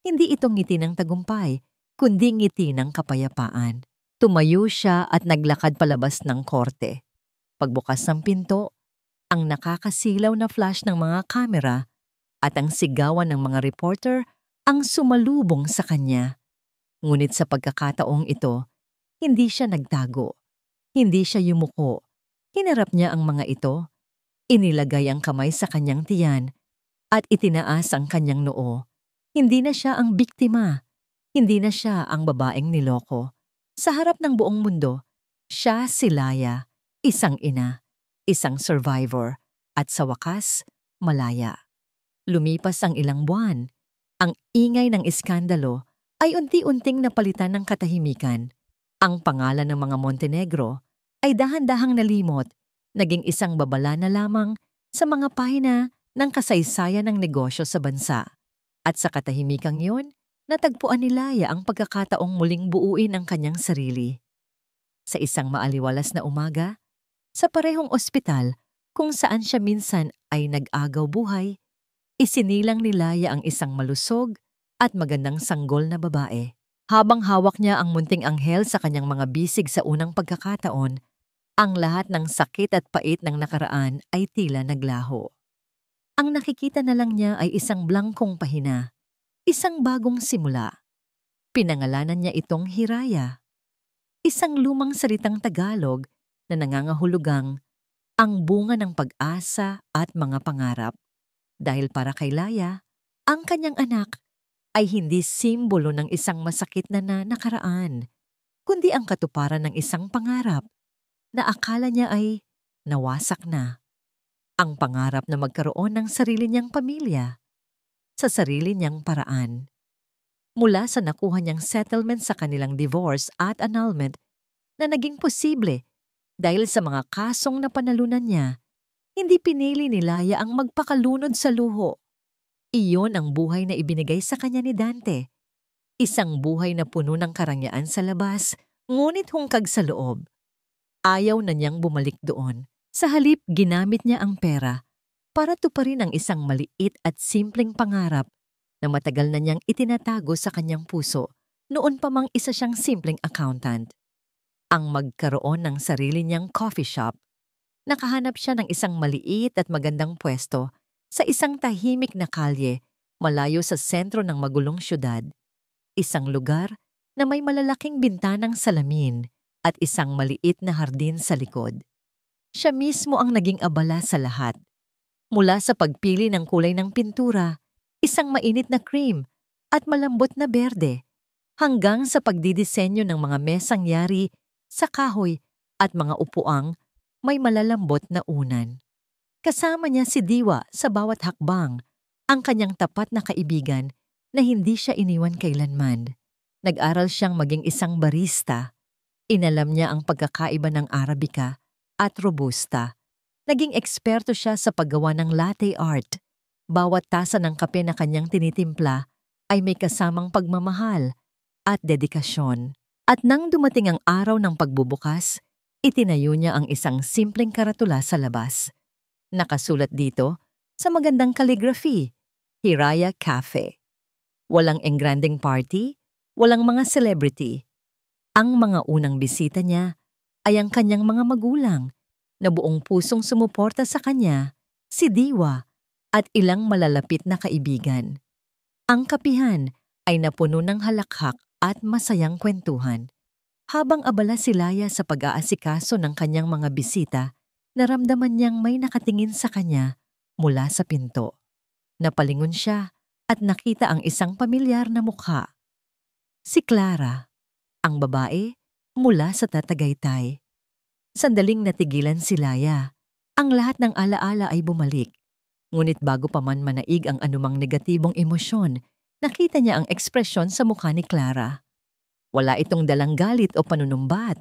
Hindi ito ngiti ng tagumpay, kundi ngiti ng kapayapaan. Tumayo siya at naglakad palabas ng korte. Pagbukas ng pinto, ang nakakasilaw na flash ng mga kamera at ang sigawan ng mga reporter ang sumalubong sa kanya. Ngunit sa pagkakataong ito, hindi siya nagtago. Hindi siya yumuko. Hinarap niya ang mga ito. Inilagay ang kamay sa kanyang tiyan at itinaas ang kanyang noo. Hindi na siya ang biktima. Hindi na siya ang babaeng niloko. Sa harap ng buong mundo, siya si Laya, isang ina, isang survivor, at sa wakas, malaya. Lumipas ang ilang buwan. Ang ingay ng iskandalo ay unti-unting napalitan ng katahimikan. Ang pangalan ng mga Montenegro ay dahan-dahang nalimot, naging isang babala na lamang sa mga pahina ng kasaysayan ng negosyo sa bansa. At sa katahimikang yun, natagpuan ni Laya ang pagkakataong muling buuin ang kanyang sarili. Sa isang maaliwalas na umaga, sa parehong ospital kung saan siya minsan ay nag-agaw buhay, isinilang ni Laya ang isang malusog at magandang sanggol na babae. Habang hawak niya ang munting anghel sa kanyang mga bisig sa unang pagkakataon, ang lahat ng sakit at pait ng nakaraan ay tila naglaho. Ang nakikita na lang niya ay isang blangkong pahina, isang bagong simula. Pinangalanan niya itong Hiraya, isang lumang salitang Tagalog na nangangahulugang ang bunga ng pag-asa at mga pangarap. Dahil para kay Laya, ang kanyang anak ay hindi simbolo ng isang masakit na nakaraan, kundi ang katuparan ng isang pangarap na akala niya ay nawasak na. Ang pangarap na magkaroon ng sarili niyang pamilya sa sarili niyang paraan. Mula sa nakuha niyang settlement sa kanilang divorce at annulment na naging posible dahil sa mga kasong napanalunan niya, hindi pinili ni Laya ang magpakalunod sa luho. Iyon ang buhay na ibinigay sa kanya ni Dante. Isang buhay na puno ng karangyaan sa labas, ngunit hungkag sa loob. Ayaw na niyang bumalik doon. Sa halip, ginamit niya ang pera para tuparin ang isang maliit at simpleng pangarap na matagal na niyang itinatago sa kanyang puso noon pa mang isa siyang simpleng accountant. Ang magkaroon ng sarili niyang coffee shop. Nakahanap siya ng isang maliit at magandang pwesto sa isang tahimik na kalye malayo sa sentro ng magulong syudad. Isang lugar na may malalaking bintanang salamin at isang maliit na hardin sa likod. Siya mismo ang naging abala sa lahat. Mula sa pagpili ng kulay ng pintura, isang mainit na cream at malambot na berde, hanggang sa pagdidisenyo ng mga mesang yari sa kahoy at mga upuang may malalambot na unan. Kasama niya si Diwa sa bawat hakbang, ang kanyang tapat na kaibigan na hindi siya iniwan kailanman. Nag-aral siyang maging isang barista. Inalam niya ang pagkakaiba ng Arabica at Robusta. Naging eksperto siya sa paggawa ng latte art. Bawat tasa ng kape na kanyang tinitimpla ay may kasamang pagmamahal at dedikasyon. At nang dumating ang araw ng pagbubukas, itinayo niya ang isang simpleng karatula sa labas. Nakasulat dito sa magandang calligraphy, Hiraya Cafe. Walang engranding party, walang mga celebrity. Ang mga unang bisita niya ay ang kanyang mga magulang na buong pusong sumuporta sa kanya, si Diwa at ilang malalapit na kaibigan. Ang kapihan ay napuno ng halakhak at masayang kwentuhan. Habang abala si Laya sa pag-aasikaso ng kanyang mga bisita, naramdaman niyang may nakatingin sa kanya mula sa pinto. Napalingon siya at nakita ang isang pamilyar na mukha. Si Clara, ang babae mula sa Tatagaytay. Sandaling natigilan si Laya. Ang lahat ng alaala ay bumalik. Ngunit bago pa man manaig ang anumang negatibong emosyon, nakita niya ang ekspresyon sa mukha ni Clara. Wala itong dalang galit o panunumbat.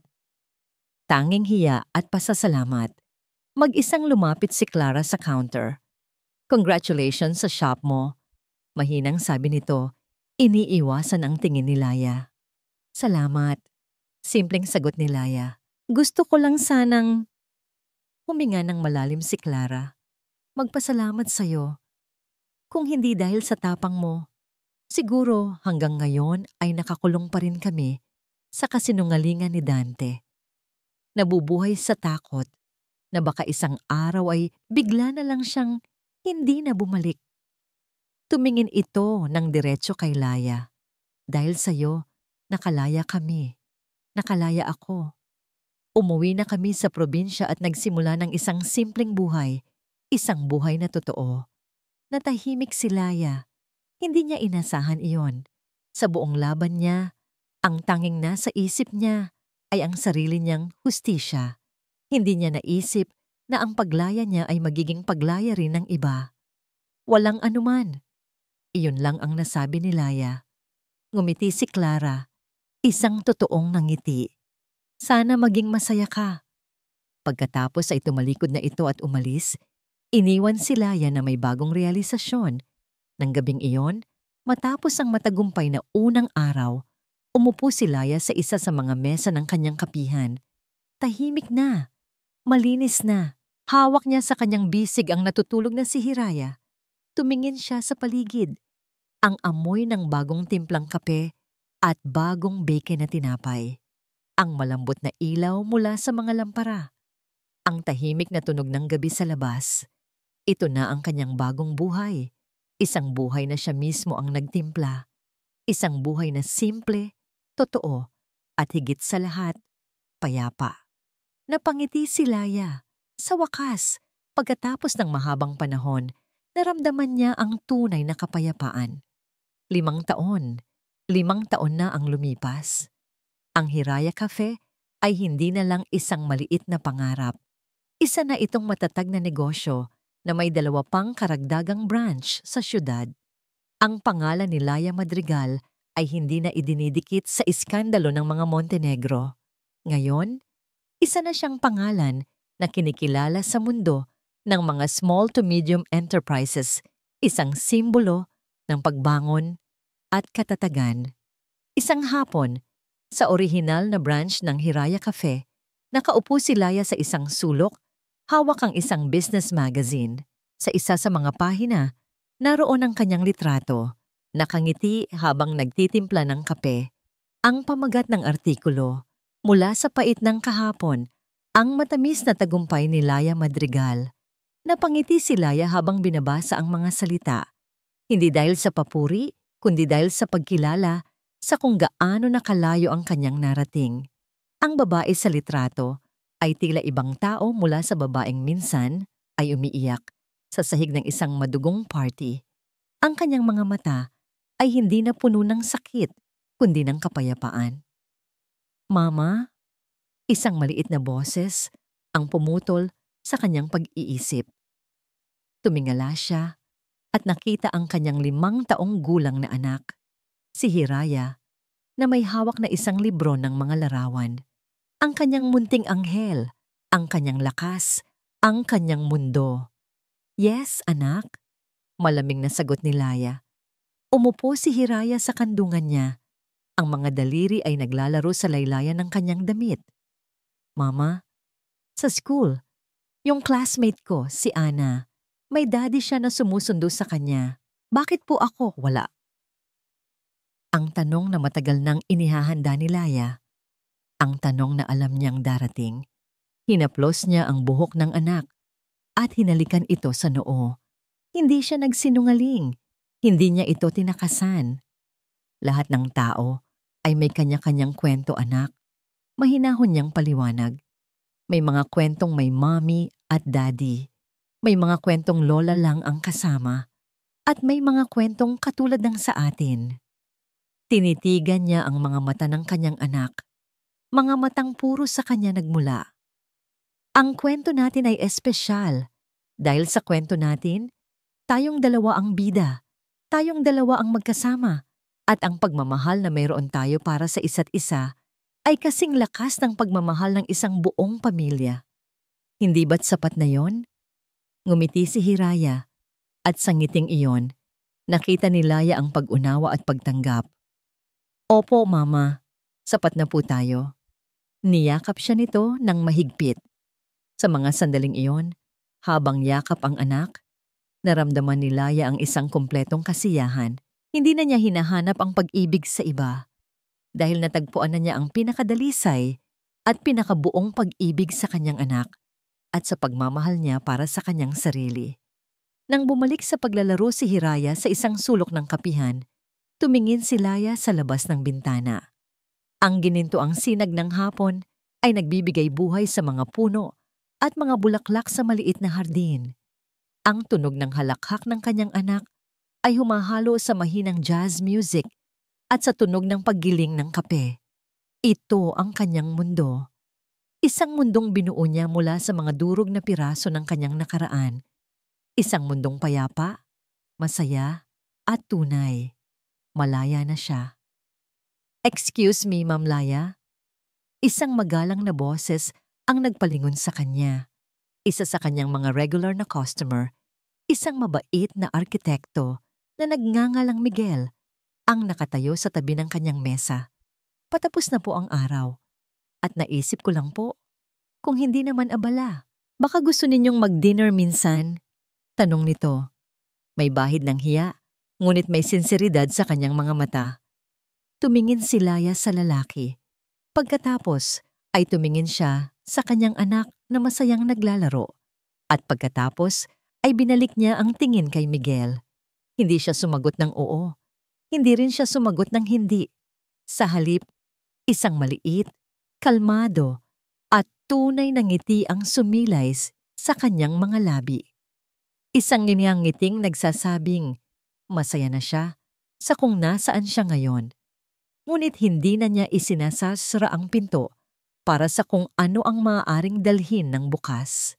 Tanging hiya at pasasalamat. Mag-isang lumapit si Clara sa counter. "Congratulations sa shop mo." Mahinang sabi nito, iniiwasan ang tingin ni Laya. "Salamat." Simpleng sagot ni Laya. "Gusto ko lang sanang..." Huminga ng malalim si Clara. "Magpasalamat sa'yo. Kung hindi dahil sa tapang mo, siguro hanggang ngayon ay nakakulong pa rin kami sa kasinungalingan ni Dante. Nabubuhay sa takot na baka isang araw ay bigla na lang siyang hindi na bumalik." Tumingin ito ng diretso kay Laya. "Dahil sa'yo, nakalaya kami. Nakalaya ako. Umuwi na kami sa probinsya at nagsimula ng isang simpleng buhay. Isang buhay na totoo." Natahimik si Laya. Hindi niya inasahan iyon. Sa buong laban niya, ang tanging nasa isip niya ay ang sarili niyang hustisya. Hindi niya naisip na ang paglaya niya ay magiging paglaya rin ng iba. Walang anuman. Iyon lang ang nasabi ni Laya. Ngumiti si Clara. Isang totoong nangiti. "Sana maging masaya ka." Pagkatapos ay tumalikod na ito at umalis, iniwan si Laya na may bagong realisasyon. Nang gabing iyon, matapos ang matagumpay na unang araw, umupo si Laya sa isa sa mga mesa ng kanyang kapihan. Tahimik na, malinis na. Hawak niya sa kanyang bisig ang natutulog na si Hiraya. Tumingin siya sa paligid. Ang amoy ng bagong timplang kape at bagong bake na tinapay. Ang malambot na ilaw mula sa mga lampara. Ang tahimik na tunog ng gabi sa labas. Ito na ang kanyang bagong buhay. Isang buhay na siya mismo ang nagtimpla. Isang buhay na simple, totoo, at higit sa lahat, payapa. Napangiti si Laya. Sa wakas, pagkatapos ng mahabang panahon, naramdaman niya ang tunay na kapayapaan. 5 taon. 5 taon na ang lumipas. Ang Hiraya Cafe ay hindi na lang isang maliit na pangarap. Isa na itong matatag na negosyo na may 2 pang karagdagang branch sa syudad. Ang pangalan ni Laya Madrigal ay hindi na idinidikit sa iskandalo ng mga Montenegro. Ngayon, isa na siyang pangalan na kinikilala sa mundo ng mga small to medium enterprises, isang simbolo ng pagbangon at katatagan. Isang hapon, sa orihinal na branch ng Hiraya Cafe, nakaupo si Laya sa isang sulok, hawak ang isang business magazine. Sa isa sa mga pahina, naroon ang kanyang litrato, nakangiti habang nagtitimpla ng kape. Ang pamagat ng artikulo, "Mula sa pait ng kahapon, ang matamis na tagumpay ni Laya Madrigal." Napangiti si Laya habang binabasa ang mga salita. Hindi dahil sa papuri, kundi dahil sa pagkilala sa kung gaano nakalayo ang kanyang narating. Ang babae sa litrato ay tila ibang tao mula sa babaeng minsan ay umiiyak sa sahig ng isang madugong party. Ang kanyang mga mata ay hindi na puno ng sakit, kundi ng kapayapaan. "Mama?" Isang maliit na boses ang pumutol sa kanyang pag-iisip. Tumingala siya at nakita ang kanyang 5 taong gulang na anak, si Hiraya, na may hawak na isang libro ng mga larawan. Ang kanyang munting anghel, ang kanyang lakas, ang kanyang mundo. "Yes, anak," malamig na sagot ni Laya. Umupo si Hiraya sa kandungan niya. Ang mga daliri ay naglalaro sa laylayan ng kanyang damit. "Mama, sa school, yung classmate ko, si Ana, may daddy siya na sumusundo sa kanya. Bakit po ako wala?" Ang tanong na matagal nang inihahanda ni Laya. Ang tanong na alam niyang darating. Hinaplos niya ang buhok ng anak at hinalikan ito sa noo. Hindi siya nagsinungaling. Hindi niya ito tinakasan. Lahat ng tao ay may kanya-kanyang kwento, anak. Mahinahon niyang paliwanag. May mga kwentong may mommy at daddy. May mga kwentong lola lang ang kasama. At may mga kwentong katulad ng sa atin. Tinitigan niya ang mga mata ng kanyang anak. Mga matang puro sa kanya nagmula. Ang kwento natin ay espesyal dahil sa kwento natin, tayong dalawa ang bida, tayong dalawa ang magkasama, at ang pagmamahal na mayroon tayo para sa isa't isa ay kasing lakas ng pagmamahal ng isang buong pamilya. Hindi ba't sapat na yon? Ngumiti si Hiraya at sa ngiting iyon, nakita ni Laya ang pag-unawa at pagtanggap. Opo, Mama, sapat na po tayo. Niyakap siya nito ng mahigpit. Sa mga sandaling iyon, habang yakap ang anak, naramdaman ni Laya ang isang kumpletong kasiyahan. Hindi na niya hinahanap ang pag-ibig sa iba dahil natagpuan na niya ang pinakadalisay at pinakabuong pag-ibig sa kanyang anak at sa pagmamahal niya para sa kanyang sarili. Nang bumalik sa paglalaro si Hiraya sa isang sulok ng kapihan, tumingin si Laya sa labas ng bintana. Ang ginintoang sinag ng hapon ay nagbibigay buhay sa mga puno at mga bulaklak sa maliit na hardin. Ang tunog ng halakhak ng kanyang anak ay humahalo sa mahinang jazz music at sa tunog ng paggiling ng kape. Ito ang kanyang mundo. Isang mundong binuo niya mula sa mga durog na piraso ng kanyang nakaraan. Isang mundong payapa, masaya, at tunay. Malaya na siya. Excuse me, Ma'am Laya. Isang magalang na boses ang nagpalingon sa kanya. Isa sa kanyang mga regular na customer, isang mabait na arkitekto na nagngangalang Miguel, ang nakatayo sa tabi ng kanyang mesa. Patapos na po ang araw. At naisip ko lang po, kung hindi naman abala, baka gusto ninyong mag-dinner minsan? Tanong nito. May bahid ng hiya, ngunit may sinseridad sa kanyang mga mata. Tumingin si Laya sa lalaki. Pagkatapos ay tumingin siya sa kanyang anak na masayang naglalaro. At pagkatapos ay binalik niya ang tingin kay Miguel. Hindi siya sumagot ng oo. Hindi rin siya sumagot ng hindi. Sa halip, isang maliit, kalmado, at tunay na ngiti ang sumilay sa kanyang mga labi. Isang ngiting nagsasabing, masaya na siya sa kung nasaan siya ngayon. Ngunit hindi na niya isinasasara ang pinto para sa kung ano ang maaaring dalhin ng bukas.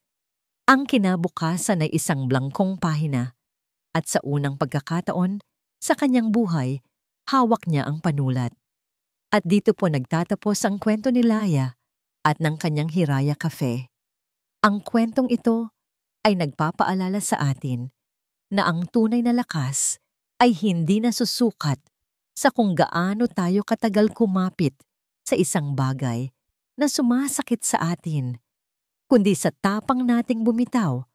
Ang kinabukasan ay isang blangkong pahina at sa unang pagkakataon sa kanyang buhay, hawak niya ang panulat. At dito po nagtatapos ang kwento ni Laya at ng kanyang Hiraya Cafe. Ang kwentong ito ay nagpapaalala sa atin na ang tunay na lakas ay hindi nasusukat sa kung gaano tayo katagal kumapit sa isang bagay na sumasakit sa atin, kundi sa tapang nating bumitaw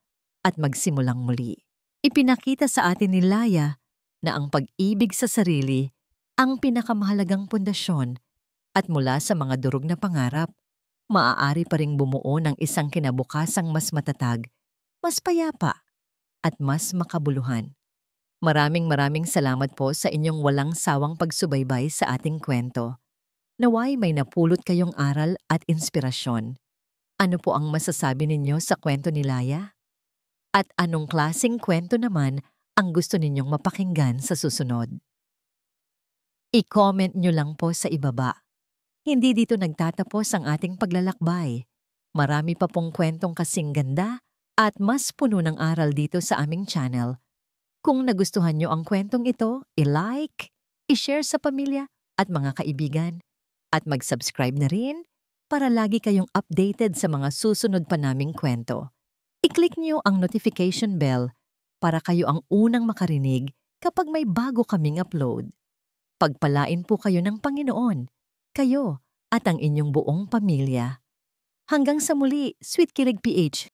at magsimulang muli. Ipinakita sa atin ni Laya na ang pag-ibig sa sarili ang pinakamahalagang pundasyon at mula sa mga durog na pangarap, maaari pa ring bumuo ng isang kinabukasang mas matatag, mas payapa, at mas makabuluhan. Maraming salamat po sa inyong walang sawang pagsubaybay sa ating kwento. Naway may napulot kayong aral at inspirasyon. Ano po ang masasabi ninyo sa kwento ni Laya? At anong klaseng kwento naman ang gusto ninyong mapakinggan sa susunod? I-comment nyo lang po sa ibaba. Hindi dito nagtatapos ang ating paglalakbay. Marami pa pong kwentong kasing ganda at mas puno ng aral dito sa aming channel. Kung nagustuhan nyo ang kwentong ito, i-like, i-share sa pamilya at mga kaibigan, at mag-subscribe na rin para lagi kayong updated sa mga susunod pa naming kwento. I-click nyo ang notification bell para kayo ang unang makarinig kapag may bago kaming upload. Pagpalain po kayo ng Panginoon, kayo at ang inyong buong pamilya. Hanggang sa muli, Sweet Kilig PH.